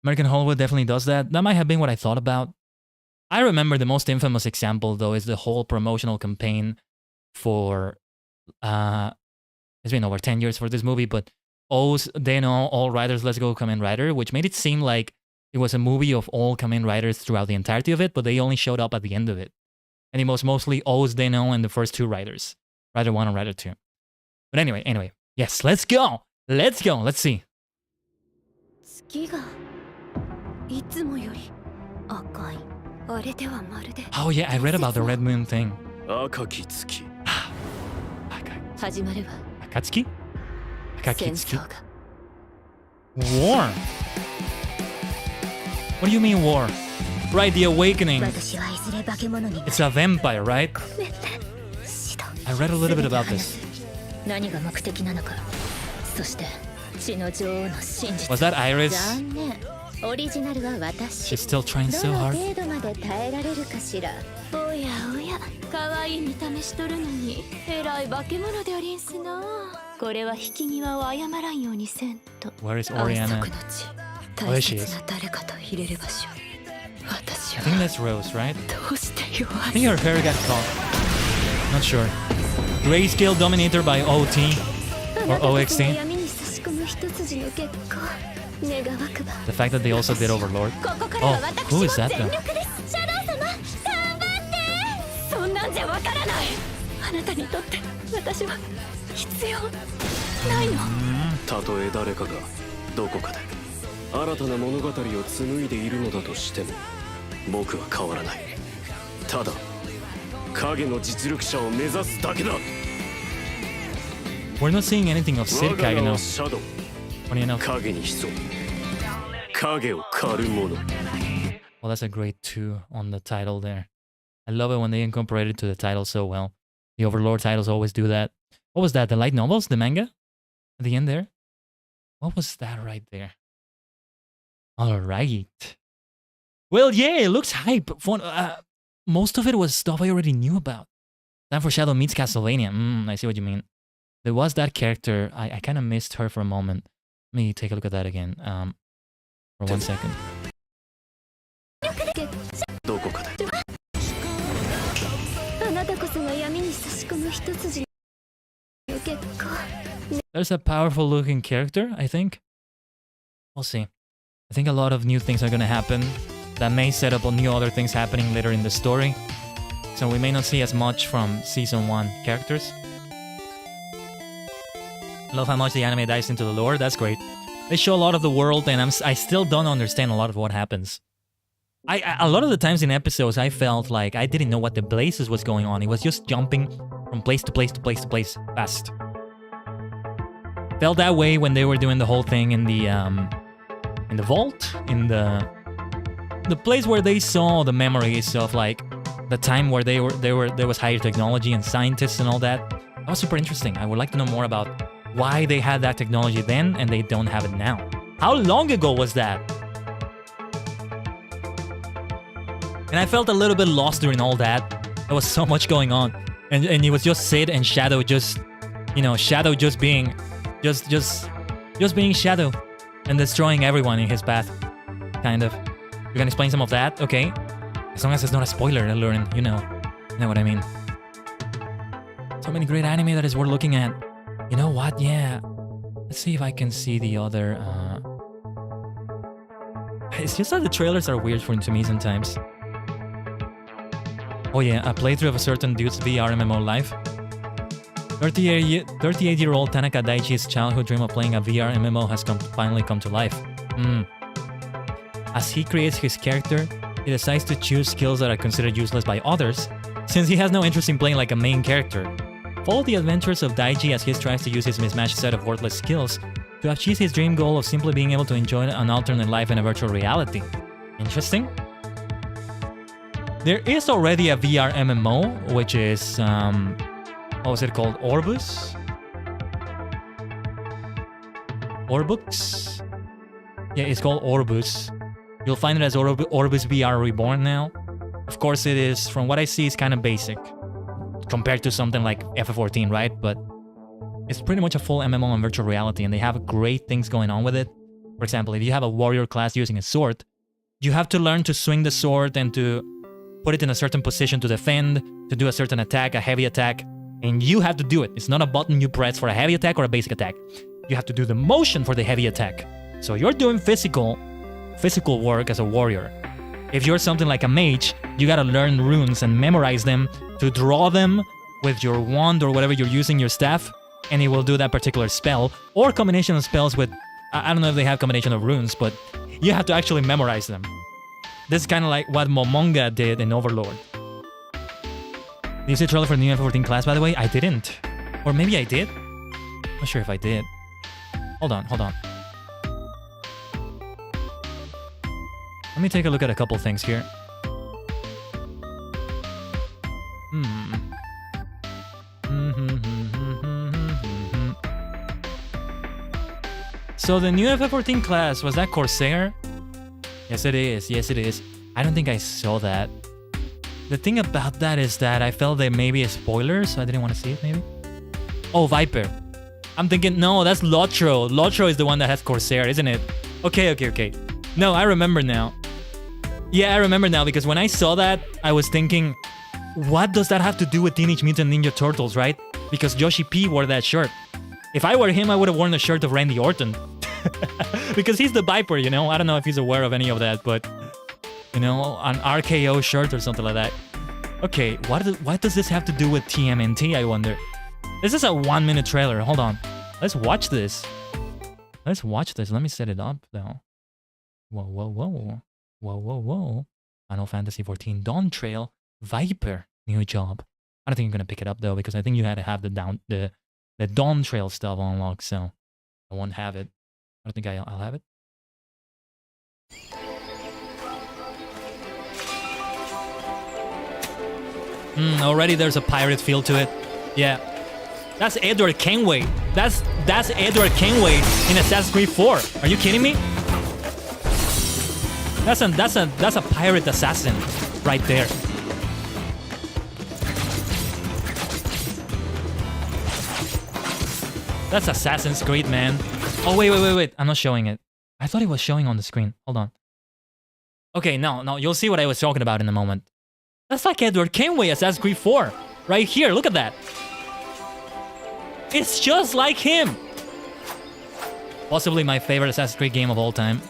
American Hollywood definitely does that. That might have been what I thought about. I remember the most infamous example, though, is the whole promotional campaign for... it's been over 10 years for this movie, but O's, they know, All Riders, Let's Go, Kamen Rider, which made it seem like it was a movie of all Kamen Riders throughout the entirety of it, but they only showed up at the end of it. And it was mostly O's, they know, and the first 2 riders. Rider 1 and Rider 2. But anyway. Yes, let's go! Let's see. Oh yeah, I read about the Red Moon thing. Akatsuki? Akatsuki? War? What do you mean war? Right, the awakening. It's a vampire, right? I read a little bit about this. Was that Iris? She's still trying so hard. Where is Oriana? Oh, there she is. I think that's Rose, right? I think her hair got caught. Not sure. Grayscale Dominator by OT or OXT. The fact that they also did Overlord. Oh, who is that though? We're not seeing anything of Sid Kageno. Funny enough. Well, that's a great 2 on the title there. I love it when they incorporate it to the title so well. The Overlord titles always do that. What was that? The light novels? The manga? At the end there? What was that right there? Alright. Well, yeah, it looks hype. Most of it was stuff I already knew about. Time for Shadow meets Castlevania. I see what you mean. There was that character. I kind of missed her for a moment. Let me take a look at that again. For 1 second. There's a powerful looking character, I think. We'll see. I think a lot of new things are gonna happen that may set up on new other things happening later in the story. So we may not see as much from Season 1 characters. Love how much the anime dives into the lore, that's great. They show a lot of the world and I still don't understand a lot of what happens. A lot of the times in episodes I felt like I didn't know what the blazes was going on. It was just jumping from place to place to place to place fast. Felt that way when they were doing the whole thing in the vault, in the place where they saw the memories of like the time where there was higher technology and scientists and all that. That was super interesting. I would like to know more about why they had that technology then and they don't have it now. How long ago was that? And I felt a little bit lost during all that. There was so much going on. And it was just Sid and Shadow just, you know, Shadow just being being Shadow and destroying everyone in his path. Kind of. You can explain some of that? Okay. As long as it's not a spoiler alert, you know what I mean. So many great anime that is worth looking at. You know what? Yeah. Let's see if I can see the other. It's just that the trailers are weird to me sometimes. Oh yeah, a playthrough of a certain dude's VR MMO life. 38-year-old Tanaka Daichi's childhood dream of playing a VR MMO has finally come to life. As he creates his character, he decides to choose skills that are considered useless by others, since he has no interest in playing like a main character. Follow the adventures of Daichi as he tries to use his mismatched set of worthless skills to achieve his dream goal of simply being able to enjoy an alternate life in a virtual reality. Interesting. There is already a VR MMO, which is, what was it called? Orbus? Orbux? Yeah, it's called Orbus. You'll find it as Orbus VR Reborn now. Of course it is, from what I see, it's kind of basic compared to something like FF14, right? But it's pretty much a full MMO on virtual reality, and they have great things going on with it. For example, if you have a warrior class using a sword, you have to learn to swing the sword and to put it in a certain position to defend, to do a certain attack, a heavy attack, and you have to do it. It's not a button you press for a heavy attack or a basic attack. You have to do the motion for the heavy attack. So you're doing physical work as a warrior. If you're something like a mage, you gotta learn runes and memorize them to draw them with your wand or whatever you're using, your staff, and it will do that particular spell, or combination of spells with, I don't know if they have combination of runes, but you have to actually memorize them. This is kind of like what Momonga did in Overlord. Did you see the trailer for the new FF14 class, by the way? I didn't. Or maybe I did? Not sure if I did. Hold on. Let me take a look at a couple things here. So the new FF14 class, was that Corsair? Yes it is. I don't think I saw that. The thing about that is that I felt there may be a spoiler, so I didn't want to see it maybe. Oh, Viper. I'm thinking, no, that's Lotro. Lotro is the one that has Corsair, isn't it? Okay. No, I remember now. Yeah, I remember now, because when I saw that, I was thinking, what does that have to do with Teenage Mutant Ninja Turtles, right? Because Yoshi P wore that shirt. If I were him, I would have worn the shirt of Randy Orton. Because he's the Viper, you know? I don't know if he's aware of any of that, but... You know, an RKO shirt or something like that. Okay, what does this have to do with TMNT, I wonder? This is a 1-minute trailer. Hold on. Let's watch this. Let me set it up, though. Whoa. Final Fantasy XIV Dawn Trail Viper new job. I don't think you're gonna pick it up though, because I think you had to have the Dawn Trail stuff unlocked, so I won't have it. I don't think I'll have it. Already there's a pirate feel to it. Yeah. That's Edward Kenway. That's Edward Kenway in Assassin's Creed 4. Are you kidding me? That's a pirate assassin right there. That's Assassin's Creed, man. Oh, wait. I'm not showing it. I thought it was showing on the screen. Hold on. Okay, no. You'll see what I was talking about in a moment. That's like Edward Kenway, Assassin's Creed 4. Right here, look at that. It's just like him. Possibly my favorite Assassin's Creed game of all time.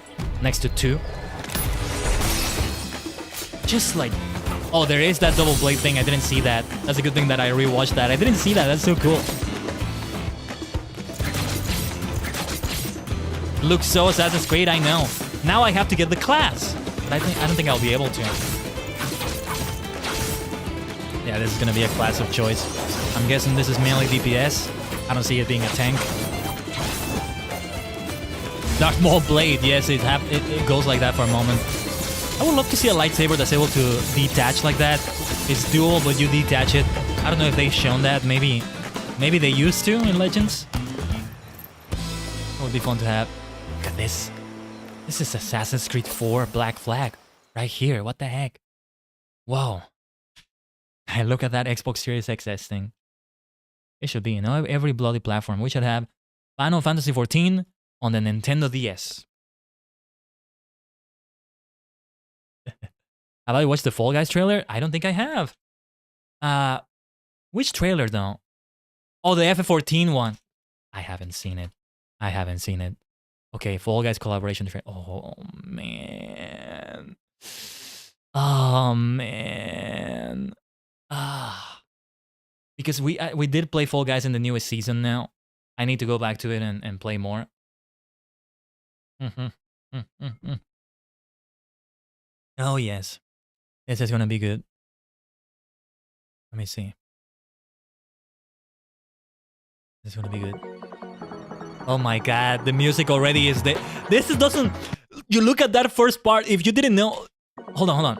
Next to 2. Just like... Oh, there is that double blade thing. I didn't see that. That's a good thing that I rewatched that. I didn't see that. That's so cool. Looks so Assassin's Creed, I know. Now I have to get the class. But I don't think I'll be able to. Yeah, this is gonna be a class of choice. I'm guessing this is mainly DPS. I don't see it being a tank. Dark Maul Blade, yes, it goes like that for a moment. I would love to see a lightsaber that's able to detach like that. It's dual, but you detach it. I don't know if they've shown that. Maybe they used to in Legends. It would be fun to have. Look at this. This is Assassin's Creed 4 Black Flag right here. What the heck? Whoa. Hey, look at that Xbox Series XS thing. It should be, you know, every bloody platform. We should have Final Fantasy 14 on the Nintendo DS. Have I watched the Fall Guys trailer? I don't think I have. Which trailer though? Oh, the FF14 one. I haven't seen it. I haven't seen it. Okay, Fall Guys collaboration trailer. Oh man. Oh man. Because we did play Fall Guys in the newest season now. I need to go back to it and play more. Oh yes. This is gonna be good. Let me see. This is gonna be good. Oh my god, the music already is there. This doesn't... You look at that first part, if you didn't know... Hold on.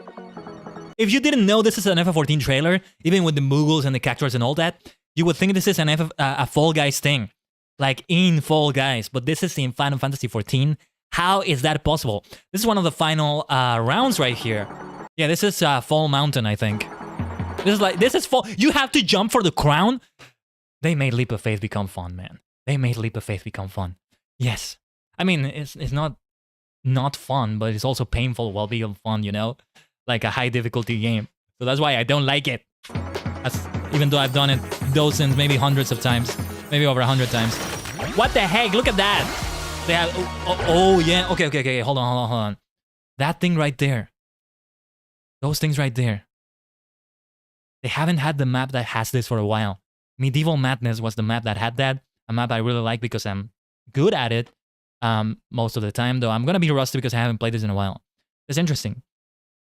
If you didn't know this is an FF14 trailer, even with the Moogles and the characters and all that, you would think this is a Fall Guys thing. Like in Fall Guys, but this is in Final Fantasy 14. How is that possible? This is one of the final rounds right here. Yeah, this is Fall Mountain, I think. This is Fall... You have to jump for the crown? They made Leap of Faith become fun, man. They made Leap of Faith become fun. Yes. I mean, it's not fun, but it's also painful while being fun, you know? Like a high difficulty game. So that's why I don't like it. Even though I've done it dozens, maybe hundreds of times. Maybe over 100 times. What the heck? Look at that. They have... Oh yeah. Okay. Hold on. That thing right there. Those things right there. They haven't had the map that has this for a while. Medieval Madness was the map that had that. A map I really like because I'm good at it most of the time, though I'm going to be rusty because I haven't played this in a while. It's interesting.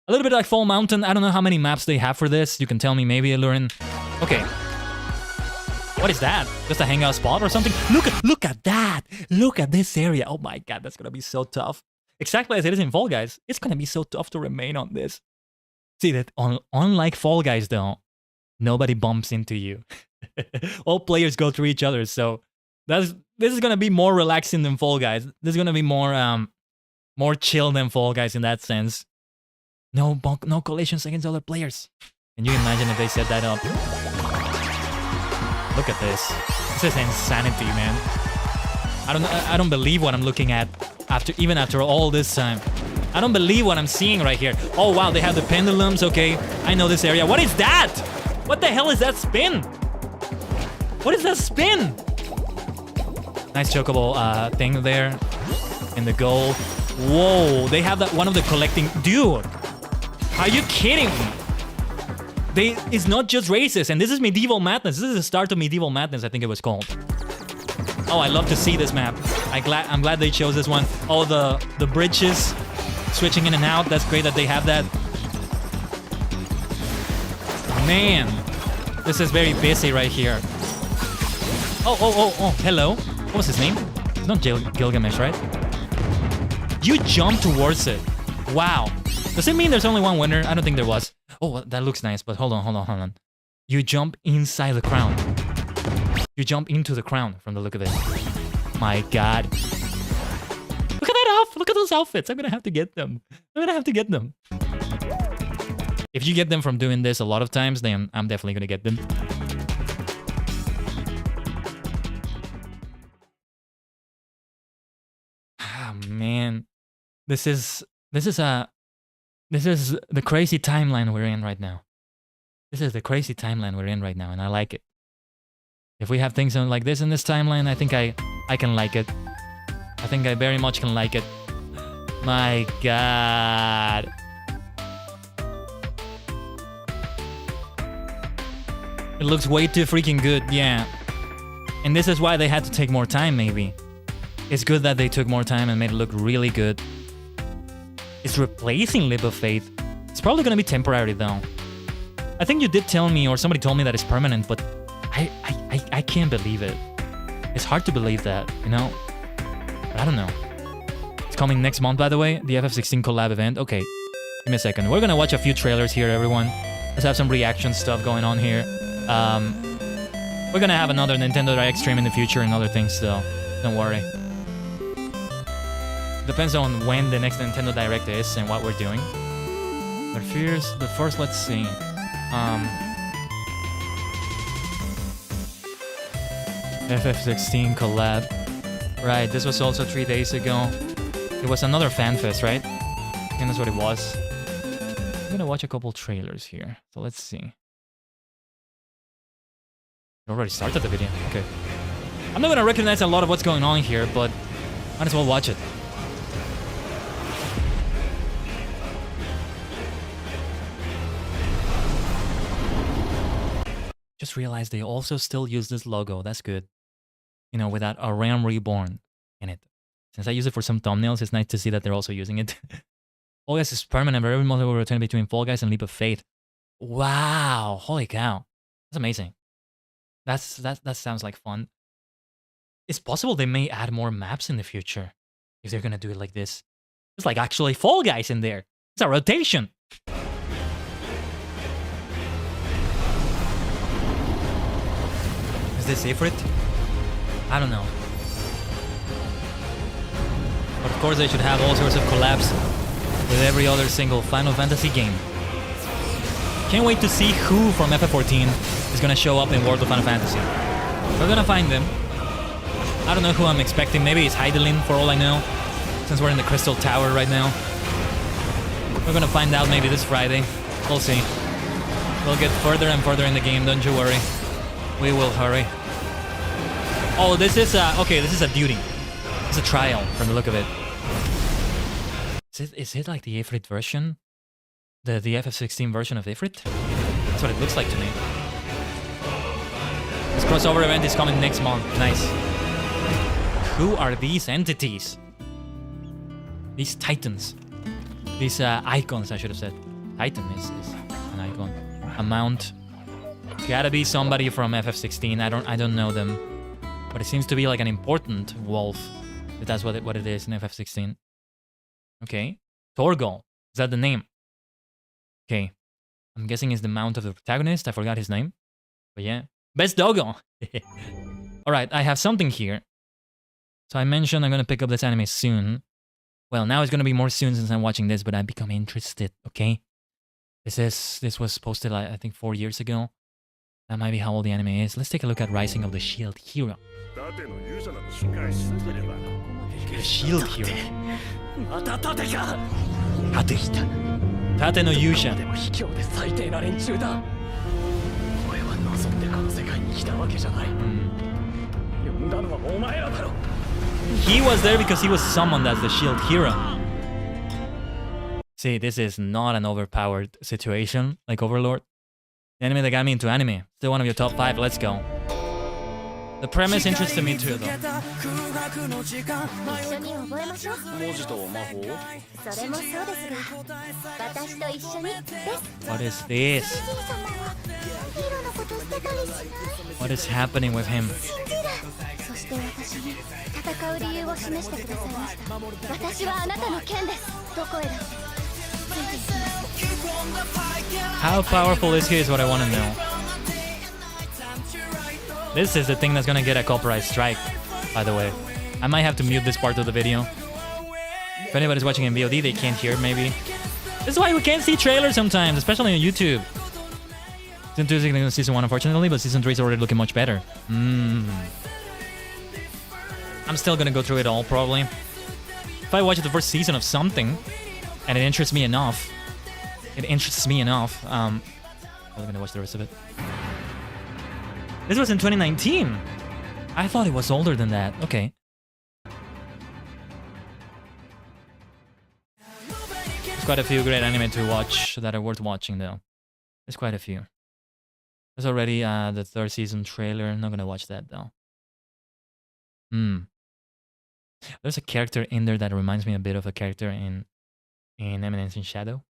A little bit like Fall Mountain. I don't know how many maps they have for this. You can tell me, maybe, Lurin. Okay. What is that? Just a hangout spot or something? Look at that! Look at this area. Oh my god, that's going to be so tough. Exactly as it is in Fall Guys. It's going to be so tough to remain on this. See that, unlike Fall Guys, though, nobody bumps into you. All players go through each other, so this is gonna be more relaxing than Fall Guys. This is gonna be more chill than Fall Guys in that sense. No collisions against other players. Can you imagine if they set that up? Look at this. This is insanity, man. I don't believe what I'm looking at after all this time. I don't believe what I'm seeing right here. Oh wow, they have the pendulums. Okay, I know this area. What is that? What the hell is that spin? What is that spin? Nice chocobo thing there. In the goal. Whoa, they have that one of the collecting... Dude, are you kidding me? It's not just races, and this is Medieval Madness. This is the start of Medieval Madness, I think it was called. Oh, I love to see this map. I'm glad they chose this one. Oh, the bridges switching in and out. That's great that they have that. Man, this is very busy right here. Oh, hello. What was his name? It's not Gilgamesh, right? You jump towards it. Wow. Does it mean there's only one winner? I don't think there was. Oh, that looks nice, but hold on. You jump inside the crown. You jump into the crown from the look of it. My god. Look at that outfit. Look at those outfits. I'm gonna have to get them. If you get them from doing this a lot of times, then I'm definitely gonna get them. Ah, man. This is the crazy timeline we're in right now. This is the crazy timeline we're in right now, and I like it. If we have things like this in this timeline, I think I can like it. I think I very much can like it. My god. It looks way too freaking good, yeah. And this is why they had to take more time, maybe. It's good that they took more time and made it look really good. It's replacing Leap of Faith. It's probably gonna be temporary, though. I think you did tell me, or somebody told me that it's permanent, but I can't believe it. It's hard to believe that, you know? But I don't know. It's coming next month, by the way, the FF16 collab event. Okay, give me a second. We're gonna watch a few trailers here, everyone. Let's have some reaction stuff going on here. We're gonna have another Nintendo Direct stream in the future and other things, though. Don't worry. Depends on when the next Nintendo Direct is and what we're doing. But first, let's see. FF16 collab. Right, this was also 3 days ago. It was another fan fest, right? I think that's what it was. I'm gonna watch a couple trailers here. So let's see. It already started the video. Okay. I'm not gonna recognize a lot of what's going on here, but might as well watch it. Just realized they also still use this logo. That's good. You know, with that A Ram Reborn in it. Since I use it for some thumbnails, it's nice to see that they're also using it. Fall Guys is permanent, but every month will return between Fall Guys and Leap of Faith. Wow! Holy cow. That's amazing. That sounds like fun. It's possible they may add more maps in the future. If they're gonna do it like this. It's like actually Fall Guys in there. It's a rotation. Is this Ifrit? I don't know. But of course they should have all sorts of collabs with every other single Final Fantasy game. Can't wait to see who from FF14 is gonna show up in World of Final Fantasy. We're gonna find them. I don't know who I'm expecting. Maybe it's Khaiden for all I know. Since we're in the Crystal Tower right now. We're gonna find out maybe this Friday. We'll see. We'll get further and further in the game, don't you worry. We will hurry. Oh, this is okay, this is a duty. It's a trial from the look of it. Is it like the Ifrit version? The FF16 version of Ifrit? That's what it looks like to me. This crossover event is coming next month. Nice. Who are these entities? These titans. These icons, I should have said. Titan is an icon. A mount. Gotta be somebody from FF16. I don't know them. But it seems to be like an important wolf. If that's what it is in FF16. Okay. Torgal. Is that the name? Okay. I'm guessing it's the mount of the protagonist. I forgot his name. But yeah. Best doggo! Alright, I have something here. So I mentioned I'm gonna pick up this anime soon. Well, now it's gonna be more soon since I'm watching this, but I've become interested, okay? This was posted, like, I think 4 years ago. That might be how old the anime is. Let's take a look at Rising of the Shield Hero. The Shield Hero. Tate no Yusha. He was there because he was summoned as the Shield Hero. See, this is not an overpowered situation like Overlord. The anime that got me into anime. Still one of your top 5, let's go. The premise interested me too, though. What is this? What is happening with him? How powerful is he is what I want to know. This is the thing that's gonna get a copyright strike, by the way. I might have to mute this part of the video. If anybody's watching in VOD, they can't hear, maybe. This is why we can't see trailers sometimes, especially on YouTube. Season 2 is Season 1, unfortunately, but Season 3 is already looking much better. I'm still gonna go through it all, probably. If I watch the first season of something, and it interests me enough, I'm gonna watch the rest of it. This was in 2019. I thought it was older than that. Okay. There's quite a few great anime to watch that are worth watching, though. There's quite a few. There's already the 3rd season trailer. I'm not gonna watch that, though. There's a character in there that reminds me a bit of a character in Eminence in Shadow.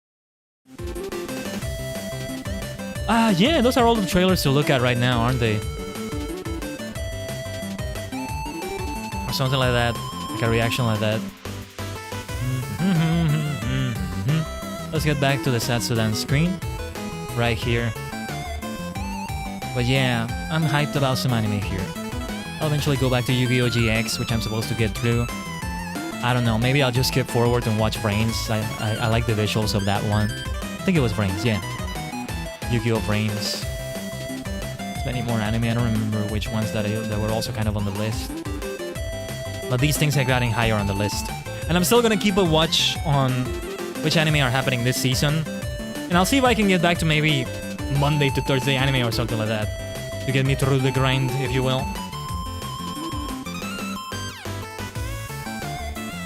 Yeah, those are all the trailers to look at right now, aren't they? Or something like that. Like a reaction like that. Let's get back to the Zatsudan screen. Right here. But yeah, I'm hyped about some anime here. I'll eventually go back to Yu-Gi-Oh! GX, which I'm supposed to get through. I don't know. Maybe I'll just skip forward and watch Brains. I like the visuals of that one. I think it was Brains, yeah. Yu-Gi-Oh! Brains. There's many more anime. I don't remember which ones that were also kind of on the list. But these things are getting higher on the list. And I'm still gonna keep a watch on which anime are happening this season. And I'll see if I can get back to maybe Monday to Thursday anime or something like that. To get me through the grind, if you will.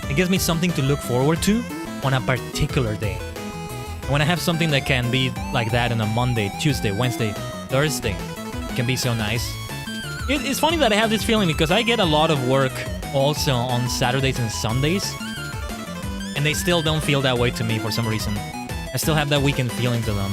It gives me something to look forward to on a particular day. When I have something that can be like that on a Monday, Tuesday, Wednesday, Thursday, it can be so nice. It's funny that I have this feeling because I get a lot of work also on Saturdays and Sundays. And they still don't feel that way to me for some reason. I still have that weekend feeling to them.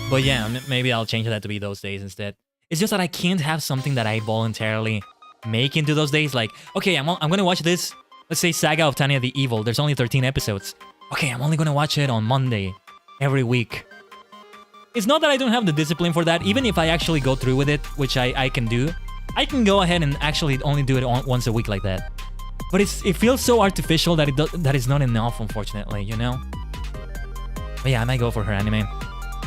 But yeah, maybe I'll change that to be those days instead. It's just that I can't have something that I voluntarily make into those days. Like, okay, I'm gonna watch this. Let's say Saga of Tanya the Evil. There's only 13 episodes. Okay, I'm only gonna watch it on Monday every week. It's not that I don't have the discipline for that. Even if I actually go through with it, which I can do, I can go ahead and actually only do it once a week like that. But it feels so artificial that that is not enough, unfortunately, you know? But yeah, I might go for her anime.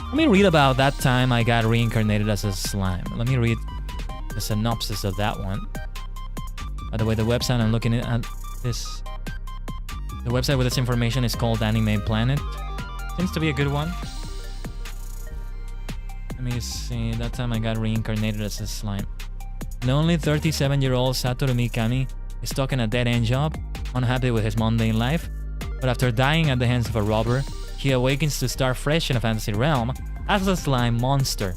Let me read about that time I got reincarnated as a slime. Let me read the synopsis of that one. By the way, the website I'm looking at this... The website with this information is called Anime Planet. Seems to be a good one. Let me see. That time I got reincarnated as a slime. Lonely 37-year-old Satoru Mikami is stuck in a dead-end job, unhappy with his mundane life. But after dying at the hands of a robber, he awakens to start fresh in a fantasy realm as a slime monster.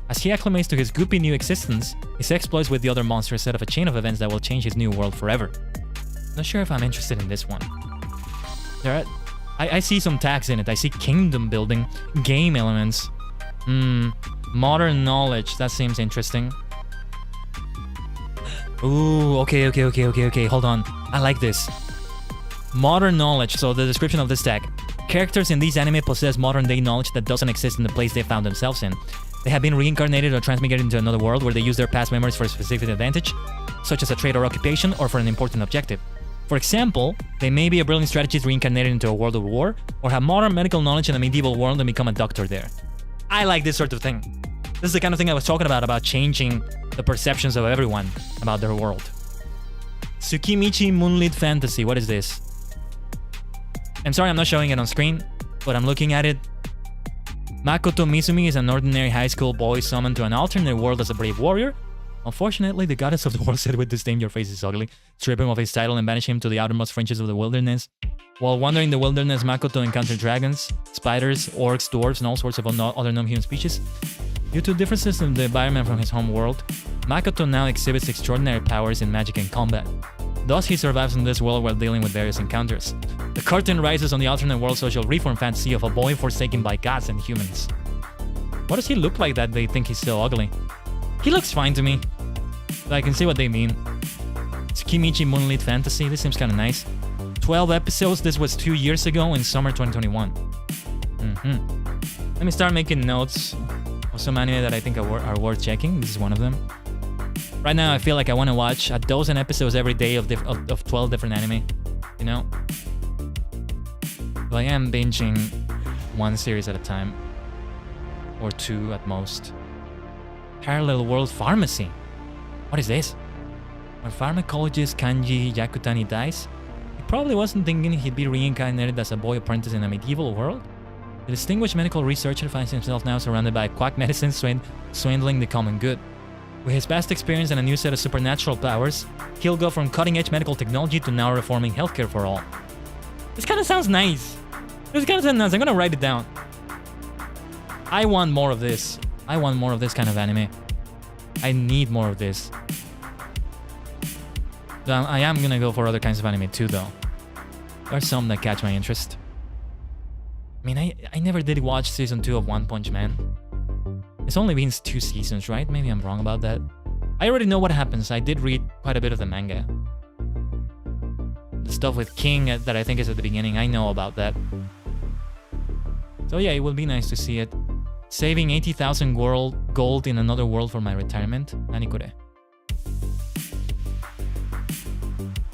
As he acclimates to his goopy new existence, his exploits with the other monsters set up a chain of events that will change his new world forever. Not sure if I'm interested in this one. I see some tags in it. I see kingdom building, game elements. Modern knowledge. That seems interesting. Ooh, okay. Hold on. I like this. Modern knowledge. So the description of this tag. Characters in these anime possess modern-day knowledge that doesn't exist in the place they found themselves in. They have been reincarnated or transmigrated into another world where they use their past memories for a specific advantage, such as a trade or occupation, or for an important objective. For example, they may be a brilliant strategist reincarnated into a world of war, or have modern medical knowledge in a medieval world and become a doctor there. I like this sort of thing. This is the kind of thing I was talking about changing the perceptions of everyone about their world. Tsukimichi Moonlit Fantasy, what is this? I'm sorry I'm not showing it on screen, but I'm looking at it. Makoto Mizumi is an ordinary high school boy summoned to an alternate world as a brave warrior. Unfortunately, the goddess of the world said with disdain, "Your face is ugly," strip him of his title and banish him to the outermost fringes of the wilderness. While wandering the wilderness, Makoto encountered dragons, spiders, orcs, dwarves, and all sorts of other non-human species. Due to differences in the environment from his home world, Makoto now exhibits extraordinary powers in magic and combat. Thus, he survives in this world while dealing with various encounters. The curtain rises on the alternate world social reform fantasy of a boy forsaken by gods and humans. What does he look like that they think he's so ugly? He looks fine to me, but I can see what they mean. Tsukimichi Moonlit Fantasy, this seems kind of nice. 12 episodes, this was 2 years ago in summer 2021. Let me start making notes of some anime that I think are worth checking. This is one of them. Right now, I feel like I want to watch a dozen episodes every day of 12 different anime, you know? But I am binging one series at a time, or two at most. Parallel World Pharmacy. What is this? When pharmacologist Kanji Yakutani dies, he probably wasn't thinking he'd be reincarnated as a boy apprentice in a medieval world. The distinguished medical researcher finds himself now surrounded by quack medicine swindling the common good. With his past experience and a new set of supernatural powers, he'll go from cutting-edge medical technology to now reforming healthcare for all. This kind of sounds nice. I'm gonna write it down. I want more of this. I want more of this kind of anime. I need more of this. I am gonna go for other kinds of anime too, though. There are some that catch my interest. I mean, I never did watch season 2 of One Punch Man. It's only been 2 seasons, right? Maybe I'm wrong about that. I already know what happens. I did read quite a bit of the manga. The stuff with King that I think is at the beginning, I know about that. So yeah, it would be nice to see it. Saving 80,000 gold in another world for my retirement. Nanikore.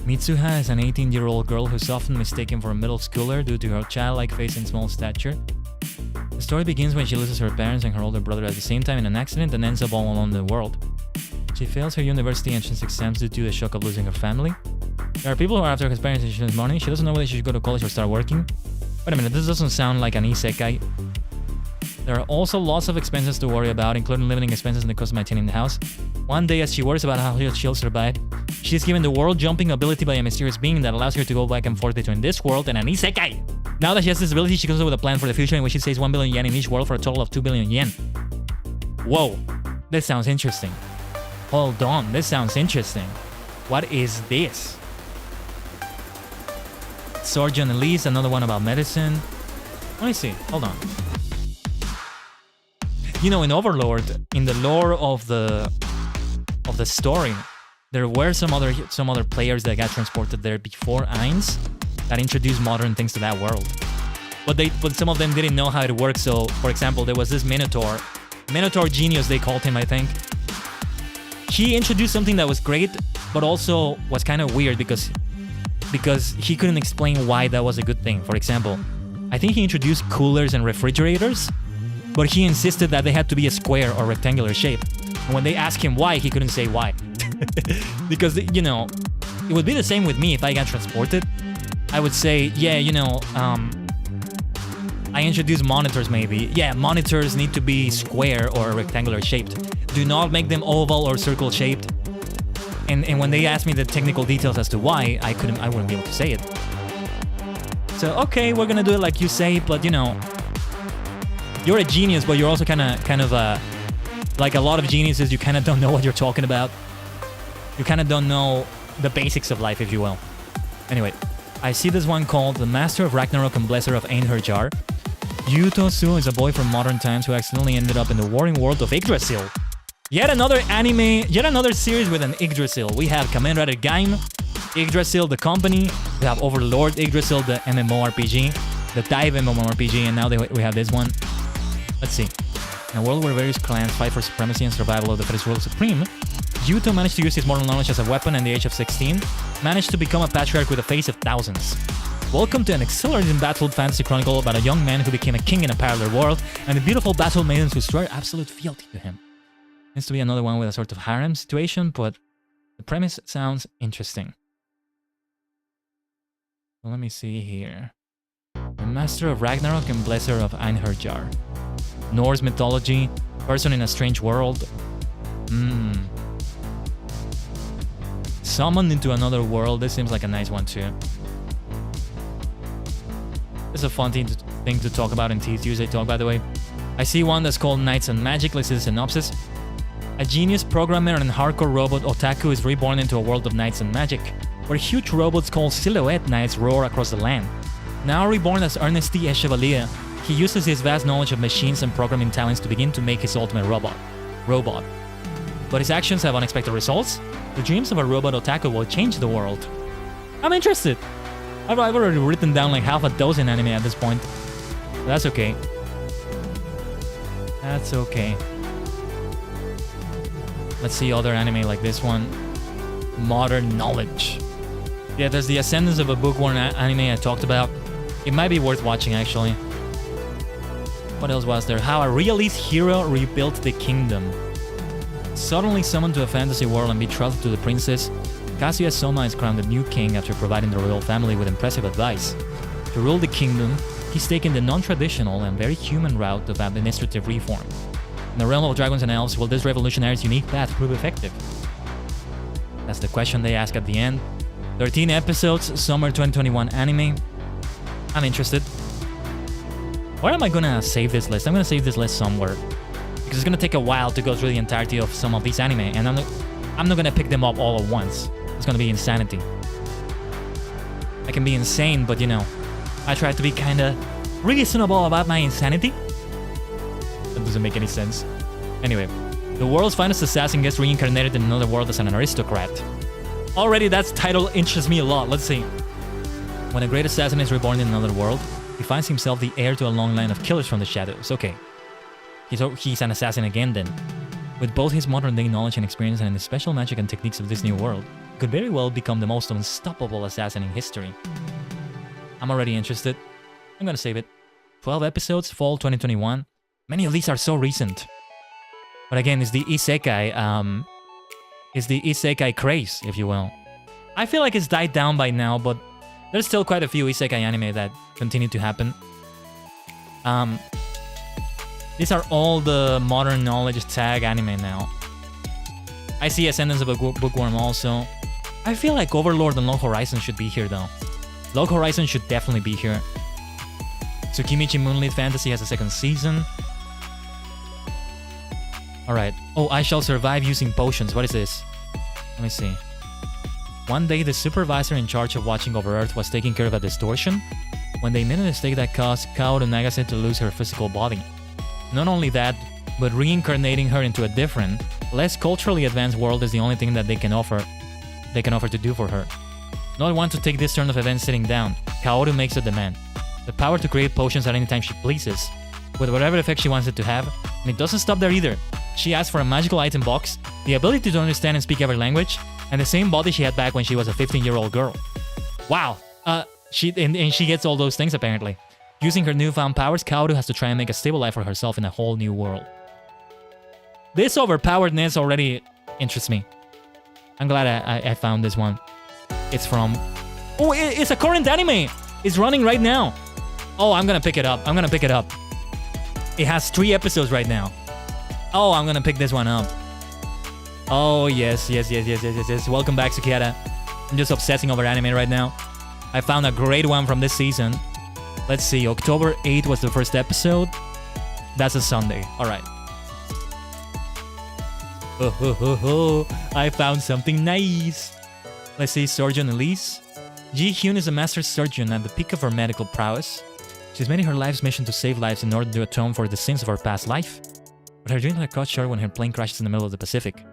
Mitsuha is an 18-year-old girl who's often mistaken for a middle schooler due to her childlike face and small stature. The story begins when she loses her parents and her older brother at the same time in an accident and ends up all alone in the world. She fails her university entrance exams due to the shock of losing her family. There are people who are after her parents and she needs money. She doesn't know whether she should go to college or start working. Wait a minute, this doesn't sound like an isekai. There are also lots of expenses to worry about, including living expenses and the cost of maintaining the house. One day, as she worries about how she'll survive, she is given the world-jumping ability by a mysterious being that allows her to go back and forth between this world and an isekai. Now that she has this ability, she comes up with a plan for the future in which she saves 1 billion yen in each world for a total of 2 billion yen. Whoa, this sounds interesting. Hold on, this sounds interesting. What is this? Surgeon Elise, another one about medicine. Let me see, hold on. You know, in Overlord, in the lore of the story, there were some other players that got transported there before Ainz that introduced modern things to that world. But some of them didn't know how it works. So, for example, there was this Minotaur Genius, they called him, I think. He introduced something that was great, but also was kind of weird because he couldn't explain why that was a good thing. For example, I think he introduced coolers and refrigerators, but he insisted that they had to be a square or rectangular shape. And when they asked him why, he couldn't say why. Because, you know, it would be the same with me if I got transported. I would say, yeah, you know, I introduced monitors maybe. Yeah, monitors need to be square or rectangular shaped. Do not make them oval or circle shaped. And when they asked me the technical details as to why, I wouldn't be able to say it. So, okay, we're gonna do it like you say, but you know, you're a genius, but you're also kind of like a lot of geniuses, you kind of don't know what you're talking about. You kind of don't know the basics of life, if you will. Anyway, I see this one called The Master of Ragnarok and Blesser of Einherjar. Yuto Su is a boy from modern times who accidentally ended up in the warring world of Yggdrasil. Yet another anime, yet another series with an Yggdrasil. We have Kamen Rider Gaim, Yggdrasil the company, we have Overlord Yggdrasil, the MMORPG, the Dive MMORPG, and now we have this one. Let's see. In a world where various clans fight for supremacy and survival of the first world supreme, Yuto managed to use his mortal knowledge as a weapon, and at the age of 16, managed to become a patriarch with a face of thousands. Welcome to an exhilarating battle fantasy chronicle about a young man who became a king in a parallel world, and the beautiful battle maidens who swear absolute fealty to him. Seems to be another one with a sort of harem situation, but the premise sounds interesting. So let me see here. The Master of Ragnarok and Blesser of Einherjar. Norse mythology, person in a strange world. Summoned into another world. This seems like a nice one too. It's a fun thing to talk about in Tuesday Talk, by the way. I see one that's called Knights and Magic. Let's see the synopsis. A genius programmer and hardcore robot otaku is reborn into a world of knights and magic, where huge robots called silhouette knights roar across the land. Now reborn as Ernesty Chevalier, he uses his vast knowledge of machines and programming talents to begin to make his ultimate robot. But his actions have unexpected results. The dreams of a robot otaku will change the world. I'm interested. I've already written down like half a dozen anime at this point. But that's okay. That's okay. Let's see other anime like this one. Modern Knowledge. Yeah, there's the Ascendance of a Bookworm anime I talked about. It might be worth watching, actually. What else was there? How a realist hero rebuilt the kingdom. Suddenly summoned to a fantasy world and betrothed to the princess, Kazuya Soma is crowned the new king after providing the royal family with impressive advice. To rule the kingdom, he's taken the non-traditional and very human route of administrative reform. In the realm of dragons and elves, will this revolutionary's unique path prove effective? That's the question they ask at the end. 13 episodes, summer 2021 anime. I'm interested. Where am I gonna save this list? I'm gonna save this list somewhere. Because it's gonna take a while to go through the entirety of some of these anime, and I'm not gonna pick them up all at once. It's gonna be insanity. I can be insane, but you know, I try to be kinda reasonable about my insanity. That doesn't make any sense. Anyway, the world's finest assassin gets reincarnated in another world as an aristocrat. Already that title interests me a lot. Let's see. When a great assassin is reborn in another world, he finds himself the heir to a long line of killers from the shadows. Okay. He's an assassin again then. With both his modern-day knowledge and experience and the special magic and techniques of this new world, he could very well become the most unstoppable assassin in history. I'm already interested. I'm gonna save it. 12 episodes, fall 2021. Many of these are so recent. But again, it's the isekai craze, if you will. I feel like it's died down by now, but there's still quite a few isekai anime that continue to happen. These are all the modern knowledge tag anime now. I see Ascendance of a Bookworm also. I feel like Overlord and Log Horizon should be here though. Log Horizon should definitely be here. Tsukimichi Moonlit Fantasy has a second season. Alright. Oh, I shall survive using potions. What is this? Let me see. One day, the supervisor in charge of watching over Earth was taking care of a distortion when they made a mistake that caused Kaoru Nagase to lose her physical body. Not only that, but reincarnating her into a different, less culturally advanced world is the only thing that they can offer to do for her. Not one to take this turn of events sitting down, Kaoru makes a demand. The power to create potions at any time she pleases, with whatever effect she wants it to have, and it doesn't stop there either. She asks for a magical item box, the ability to understand and speak every language, and the same body she had back when she was a 15-year-old girl. Wow. She gets all those things apparently. Using her newfound powers, Kaoru has to try and make a stable life for herself in a whole new world. This overpoweredness already interests me. I'm glad I found this one. It's from... Oh, it's a current anime! It's running right now. Oh, I'm gonna pick it up. It has 3 episodes right now. Oh, I'm gonna pick this one up. Oh, yes. Welcome back, Sukihara. I'm just obsessing over anime right now. I found a great one from this season. Let's see, October 8th was the first episode. That's a Sunday. Alright. I found something nice. Let's see, Surgeon Elise. Ji Hyun is a master surgeon at the peak of her medical prowess. She's made it her life's mission to save lives in order to atone for the sins of her past life. But her dreams are cut short when her plane crashes in the middle of the Pacific.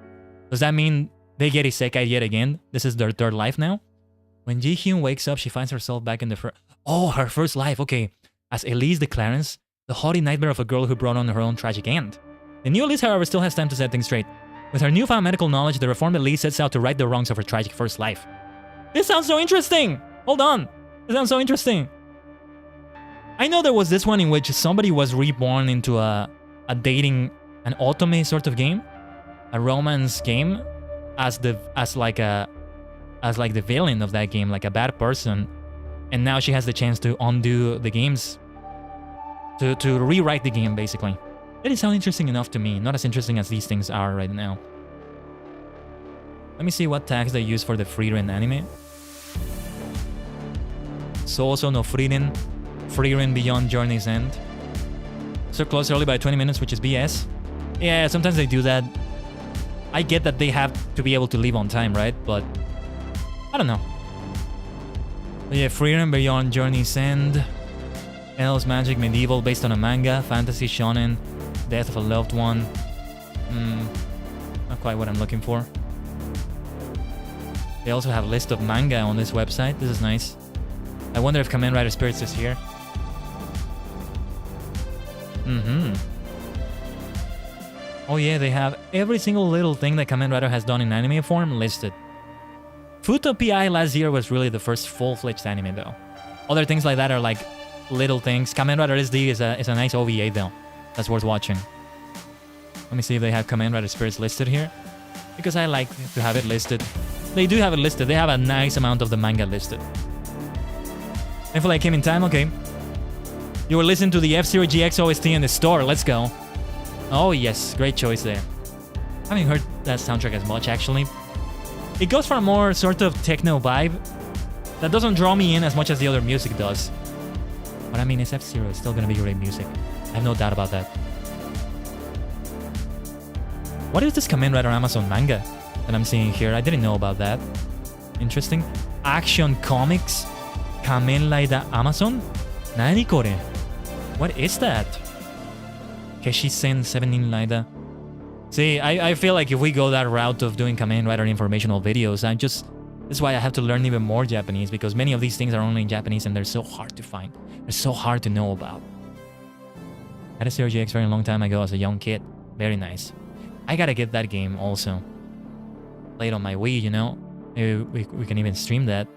Does that mean they get isekai yet again? This is their third life now? When Ji Hyun wakes up, she finds herself back in the her first life, okay. As Elise de Clarence, the haughty nightmare of a girl who brought on her own tragic end. The new Elise, however, still has time to set things straight. With her newfound medical knowledge, the reformed Elise sets out to right the wrongs of her tragic first life. This sounds so interesting! Hold on! This sounds so interesting! I know there was this one in which somebody was reborn into a dating, an otome sort of game, a romance game, as the villain of that game, like a bad person, and now she has the chance to undo the games, to rewrite the game basically. That didn't sound interesting enough to me, not as interesting as these things are right now. Let me see what tags they use for the Frieren anime. Souso no Frieren, Frieren Beyond Journey's End. So close early by 20 minutes, which is BS. Yeah, sometimes they do that. I get that they have to be able to leave on time, right? But I don't know. But yeah, Frieren Beyond Journey's End. Elves Magic Medieval based on a manga. Fantasy Shonen. Death of a Loved One. Not quite what I'm looking for. They also have a list of manga on this website. This is nice. I wonder if Kamen Rider Spirits is here. Oh yeah, they have every single little thing that Kamen Rider has done in anime form listed. Futo PI last year was really the first full-fledged anime though. Other things like that are like little things. Kamen Rider SD is a nice OVA though. That's worth watching. Let me see if they have Kamen Rider Spirits listed here. Because I like to have it listed. They do have it listed. They have a nice amount of the manga listed. Thankfully I came in time, okay. You were listening to the F-Zero GX OST in the store, let's go. Oh yes, great choice there. I haven't heard that soundtrack as much actually. It goes for a more sort of techno vibe that doesn't draw me in as much as the other music does. But I mean, it's F-Zero, it's still gonna be great music. I have no doubt about that. What is this Kamen Rider Amazon manga that I'm seeing here? I didn't know about that. Interesting. Action Comics Kamen Rider Amazon? Nani kore? What is that? Keshi-sen 17 Rider. See, I feel like if we go that route of doing Kamen Rider informational videos, that's why I have to learn even more Japanese, because many of these things are only in Japanese and they're so hard to find. They're so hard to know about. I had a Zero GX very long time ago as a young kid. Very nice. I gotta get that game also. Play it on my Wii, you know? Maybe we can even stream that.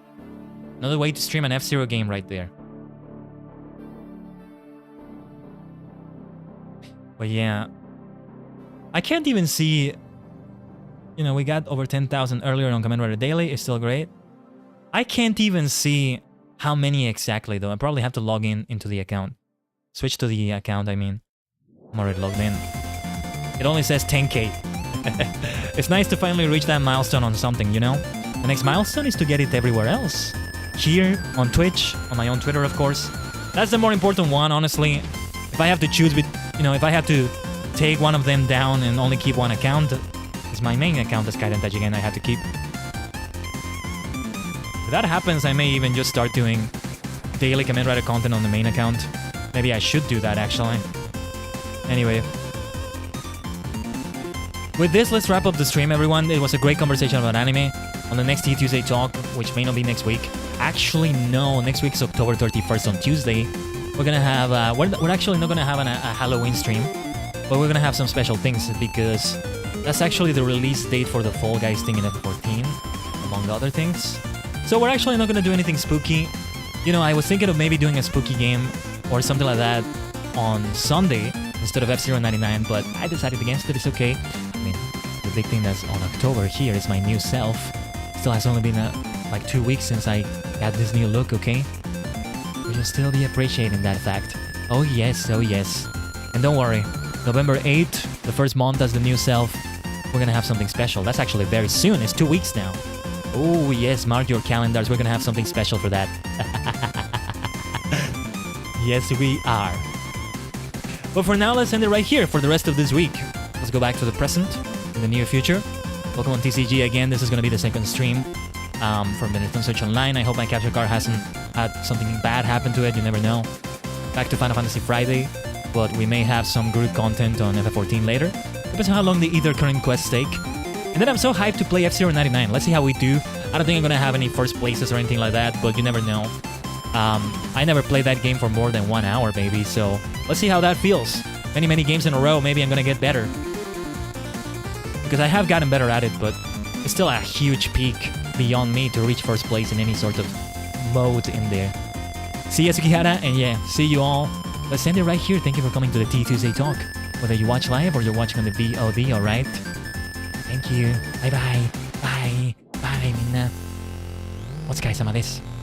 Another way to stream an F-Zero game right there. But yeah, I can't even see. You know, we got over 10,000 earlier on Kamen Rider Daily. It's still great. I can't even see how many exactly, though. I probably have to log into the account. Switch to the account, I mean. I'm already logged in. It only says 10K. It's nice to finally reach that milestone on something, you know? The next milestone is to get it everywhere else. Here, on Twitch, on my own Twitter, of course. That's the more important one, honestly. If I have to choose, if I have to take one of them down and only keep one account, it's my main account as Khaiden Tajigen I have to keep. If that happens, I may even just start doing daily Kamen Rider content on the main account. Maybe I should do that, actually. Anyway. With this, let's wrap up the stream, everyone. It was a great conversation about anime. On the next Tuesday talk, which may not be next week. Actually, no. Next week is October 31st on Tuesday. We're gonna have... we're actually not gonna have a Halloween stream. But we're gonna have some special things because that's actually the release date for the Fall Guys thing in F14, among other things. So we're actually not gonna do anything spooky. You know, I was thinking of maybe doing a spooky game or something like that on Sunday instead of F-Zero 99, but I decided against it. It's okay. I mean, the big thing that's on October here is my new self. Still has only been like 2 weeks since I got this new look, okay? We should still be appreciating that fact. Oh yes, oh yes. And don't worry, November 8th, the first month as the new self, we're gonna have something special. That's actually very soon. It's 2 weeks now. Oh yes, mark your calendars. We're gonna have something special for that. Yes, we are. But for now, let's end it right here for the rest of this week. Let's go back to the present in the near future. Welcome on TCG again. This is gonna be the second stream from the Nintendo Switch Online. I hope my capture card hasn't had something bad happen to it. You never know. Back to Final Fantasy Friday, but we may have some group content on FF14 later. Depends on how long the either current quests take. And then I'm so hyped to play F-Zero 99. Let's see how we do. I don't think I'm gonna have any first places or anything like that, but you never know. I never played that game for more than 1 hour, baby, so let's see how that feels. Many games in a row, maybe I'm gonna get better. Because I have gotten better at it, but it's still a huge peak beyond me to reach first place in any sort of mode in there. See ya, Tsukihara, and yeah, see you all. Let's end it right here. Thank you for coming to the Tuesday talk. Whether you watch live or you're watching on the VOD, alright? Thank you. Bye bye. Bye. Bye, minna. お疲れ様です。